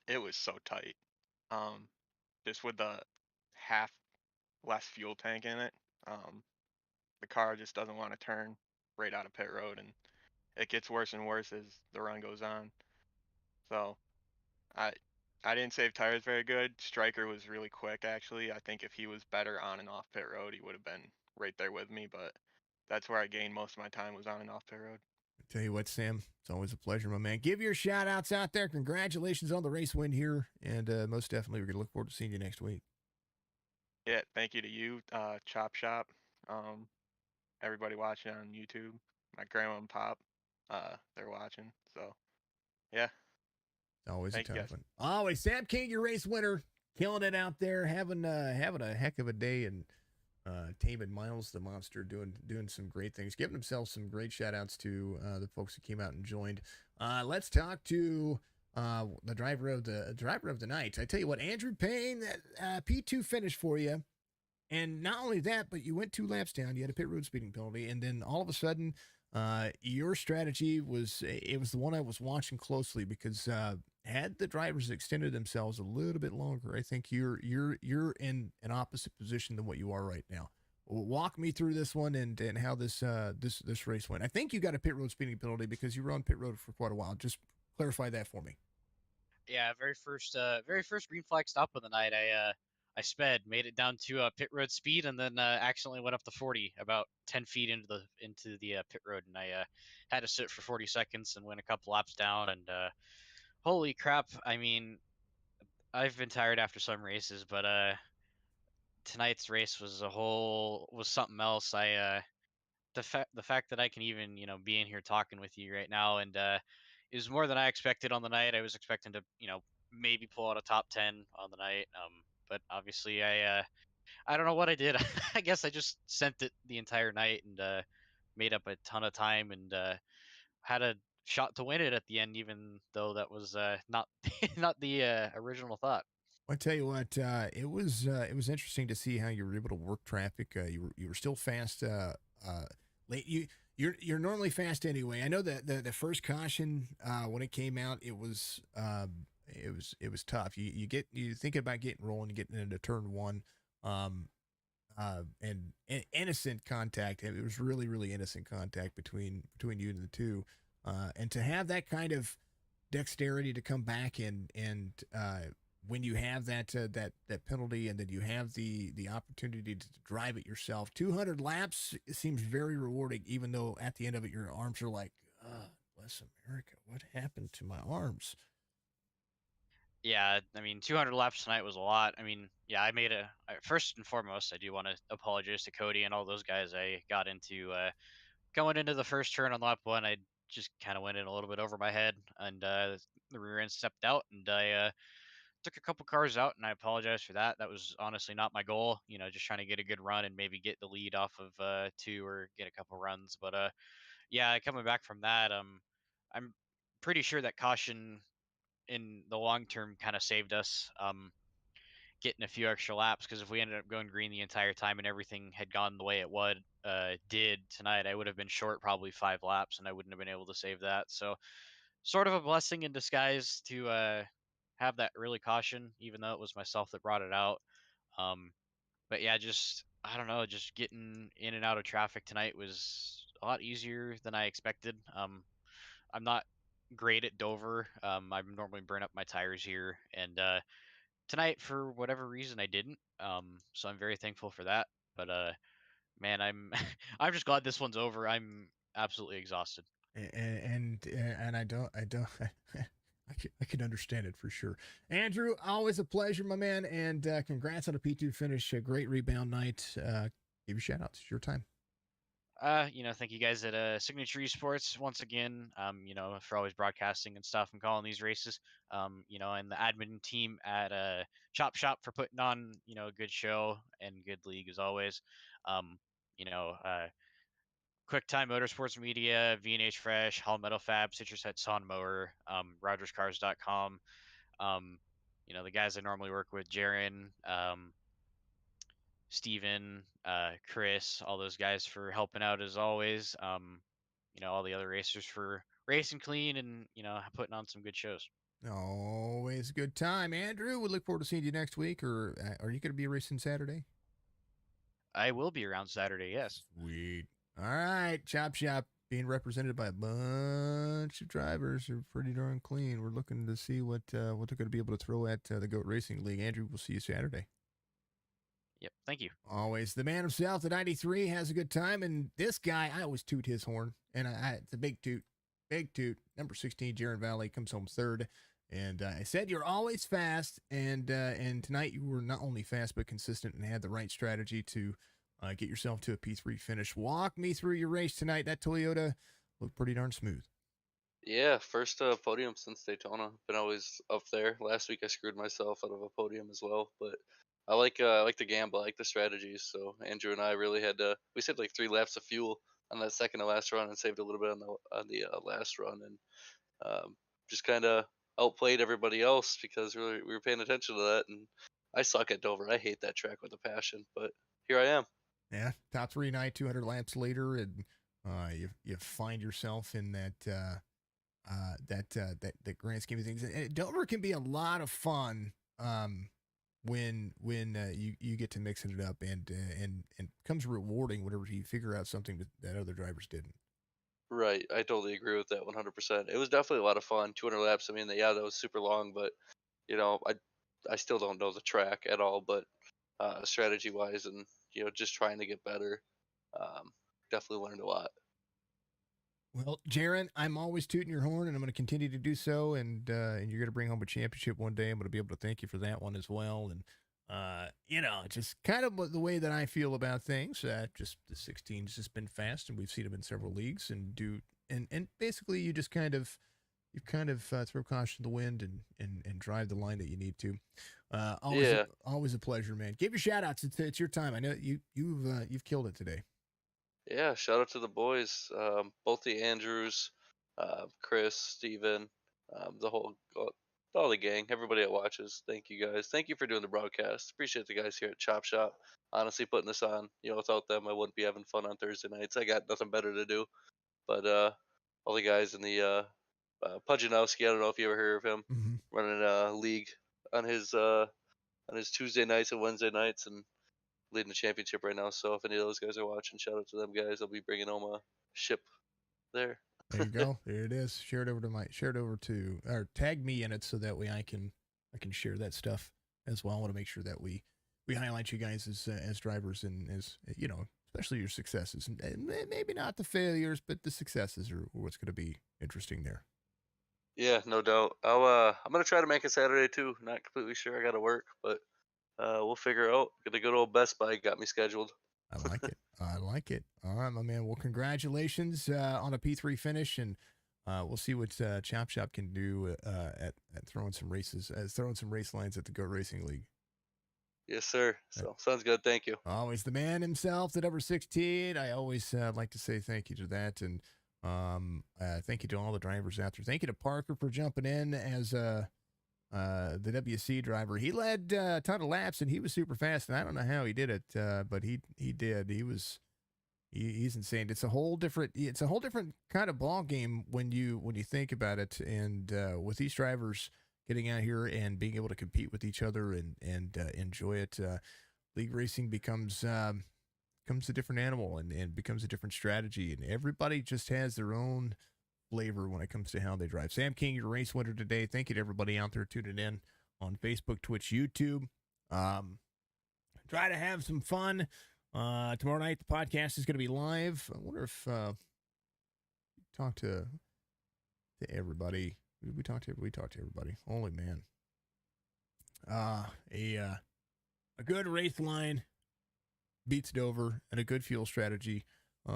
It was so tight. Just with the half less fuel tank in it, the car just doesn't want to turn right out of pit road, and it gets worse and worse as the run goes on. So I didn't save tires very good. Stryker was really quick, actually. I think if he was better on and off pit road, he would have been right there with me, but that's where I gained most of my time, was on and off pit road. I tell you what, Sam, it's always a pleasure, my man. Give your shout outs out there. Congratulations on the race win here, and most definitely we're going to look forward to seeing you next week. Yeah, thank you to you, Chop Shop, everybody watching on YouTube, my grandma and pop, they're watching. So, yeah. Always a tough one. Always, Sam King, your race winner, killing it out there, having a heck of a day, and taming Miles the Monster, doing some great things, giving himself some great shout outs to the folks who came out and joined. Let's talk to the driver of the night. I tell you what, Andrew Payne, P2 finish for you. And not only that, but you went 2 laps down. You had a pit road speeding penalty, and then all of a sudden, Your strategy was the one I was watching closely because had the drivers extended themselves a little bit longer, I think you're in an opposite position than what you are right now. Walk me through this one and how this race went. I think you got a pit road speeding penalty because you were on pit road for quite a while. Just clarify that for me. Yeah, very first green flag stop of the night. I sped, made it down to pit road speed, and then accidentally went up to 40, about 10 feet into the pit road, and I had to sit for 40 seconds and went a couple laps down. And holy crap! I mean, I've been tired after some races, but tonight's race was something else. The fact that I can even be in here talking with you right now, and it was more than I expected on the night. I was expecting to maybe pull out a top 10 on the night, but obviously I don't know what I did. I guess I just sent it the entire night and made up a ton of time and had a shot to win it at the end, even though that was not not the original thought. I tell you what, it was interesting to see how you were able to work traffic. You were still fast. Late. You're normally fast anyway. I know that the first caution when it came out, it was tough. You think about getting rolling, you getting into turn one, and innocent contact. It was really innocent contact between you and the two, and to have that kind of dexterity to come back and when you have that penalty and then you have the opportunity to drive it yourself, 200 laps seems very rewarding, even though at the end of it your arms are like, bless America, what happened to my arms? Yeah, I mean, 200 laps tonight was a lot. I mean, yeah, first and foremost, I do want to apologize to Cody and all those guys. I got into going into the first turn on lap one. I just kind of went in a little bit over my head, and the rear end stepped out, and I took a couple cars out, and I apologize for that. That was honestly not my goal. Just trying to get a good run and maybe get the lead off of two or get a couple runs. But yeah, coming back from that, I'm pretty sure that caution in the long term kind of saved us getting a few extra laps, because if we ended up going green the entire time and everything had gone the way it did tonight, I would have been short probably 5 laps and I wouldn't have been able to save that. So sort of a blessing in disguise to have that really caution, even though it was myself that brought it out. Um, but yeah, just I don't know, just getting in and out of traffic tonight was a lot easier than I expected. I'm not great at Dover. I normally burn up my tires here, and tonight for whatever reason I didn't. So I'm very thankful for that. But man, I'm I'm just glad this one's over. I'm absolutely exhausted. And I don't I can understand it for sure. Andrew, always a pleasure, my man, and congrats on a P2 finish. A great rebound night. Give you shout outs. It's your time. Thank you guys at Signature Esports once again, for always broadcasting and stuff and calling these races. And the admin team at Chop Shop for putting on, a good show and good league as always. Um, you know, uh, Quick Time Motorsports Media, V&H Fresh, Hall Metal Fab, Citrus Head Sawn Mower, RogersCars.com. The guys I normally work with, Jaron, Steven, Chris, all those guys for helping out as always. All the other racers for racing clean and, putting on some good shows. Always a good time, Andrew. We look forward to seeing you next week. Or are you going to be racing Saturday? I will be around Saturday, yes. Sweet. All right, Chop Shop being represented by a bunch of drivers who are pretty darn clean. We're looking to see what they're going to be able to throw at the GOAT Racing League. Andrew, we'll see you Saturday. Yep, thank you. Always the man himself, the 93, has a good time. And this guy, I always toot his horn. And it's a big toot. Big toot. Number 16, Jaron Valley, comes home third. And I said you're always fast. And tonight you were not only fast, but consistent and had the right strategy to get yourself to a P3 finish. Walk me through your race tonight. That Toyota looked pretty darn smooth. Yeah, first podium since Daytona. Been always up there. Last week I screwed myself out of a podium as well, but I like the gamble, I like the strategies. So Andrew and I really had to. We saved like 3 laps of fuel on that second to last run, and saved a little bit on the last run, and just kind of outplayed everybody else because we were paying attention to that. And I suck at Dover. I hate that track with a passion, but here I am. Yeah, top 3 night, 200 laps later, and you find yourself in that grand scheme of things. And Dover can be a lot of fun when you get to mixing it up, and comes rewarding whenever you figure out something that other drivers didn't. Right, I totally agree with that 100%. It was definitely a lot of fun. 200 laps. I mean, yeah, that was super long, but I still don't know the track at all. But strategy wise, and just trying to get better, um, definitely learned a lot. Well, Jaron, I'm always tooting your horn, and I'm going to continue to do so. And you're going to bring home a championship one day. I'm going to be able to thank you for that one as well. And just kind of the way that I feel about things. Just the 16's just been fast, and we've seen them in several leagues. And basically, you kind of throw caution to the wind and drive the line that you need to. Always a pleasure, man. Give your shout outs. It's your time. I know you've killed it today. Yeah, shout out to the boys, both the Andrews, Chris, Steven, all the gang, everybody that watches. Thank you guys. Thank you for doing the broadcast. Appreciate the guys here at Chop Shop. Honestly, putting this on. Without them, I wouldn't be having fun on Thursday nights. I got nothing better to do. But all the guys in the Pujanowski, I don't know if you ever heard of him, Mm-hmm. running a league on his Tuesday nights and Wednesday nights, and leading the championship right now. So if any of those guys are watching, shout out to them guys. I'll be bringing home a ship there. There you go. There it is. Share it over to or tag me in it so that way I can share that stuff as well. I want to make sure that we highlight you guys as drivers and as especially your successes, and maybe not the failures, but the successes are what's going to be interesting there. Yeah, no doubt. I'm gonna try to make it Saturday too. Not completely sure. I got to work, but we'll figure it out. Get a good old Best Buy got me scheduled. I like it. I like it. All right, my man. Well, congratulations on a P3 finish, and we'll see what Chop Shop can do at throwing some race lines at the Go Racing League. Yes, sir. So sounds good. Thank you. Always the man himself, the number 16. I always like to say thank you to that, and thank you to all the drivers out there. Thank you to Parker for jumping in as the WC driver. He led a ton of laps, and he was super fast, and I don't know how he did it, but he did. He's insane. It's a whole different kind of ball game when you think about it, and with these drivers getting out here and being able to compete with each other and enjoy it, league racing becomes a different animal and becomes a different strategy, and everybody just has their own flavor when it comes to how they drive. Sam King, your race winner today. Thank you to everybody out there tuning in on Facebook, Twitch, YouTube. Try to have some fun. Tomorrow night, the podcast is going to be live. I wonder if talk to everybody. We talked to everybody. Holy man. A good race line beats Dover, and a good fuel strategy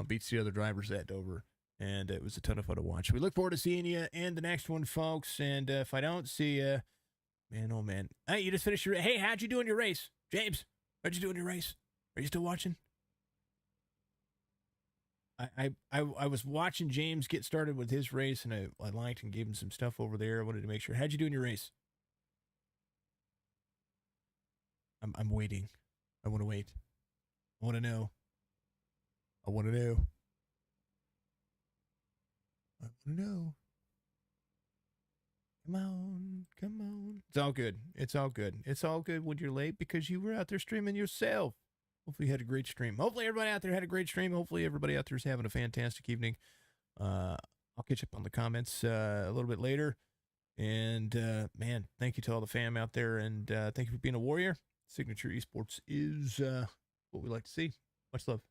beats the other drivers at Dover. And it was a ton of fun to watch. We look forward to seeing you in the next one, folks. And if I don't see you, man, oh man. Hey, you just finished your Hey, how'd you do in your race? James, how'd you do in your race? Are you still watching? I was watching James get started with his race, and I liked and gave him some stuff over there. I wanted to make sure. How'd you do in your race? I'm waiting. I want to wait. I want to know. I want to know. I want to know. Come on. It's all good. It's all good. It's all good when you're late because you were out there streaming yourself. Hopefully you had a great stream. Hopefully everybody out there had a great stream. Hopefully everybody out there is having a fantastic evening. I'll catch up on the comments a little bit later. And, man, thank you to all the fam out there. And thank you for being a warrior. Signature Esports is what we like to see. Much love.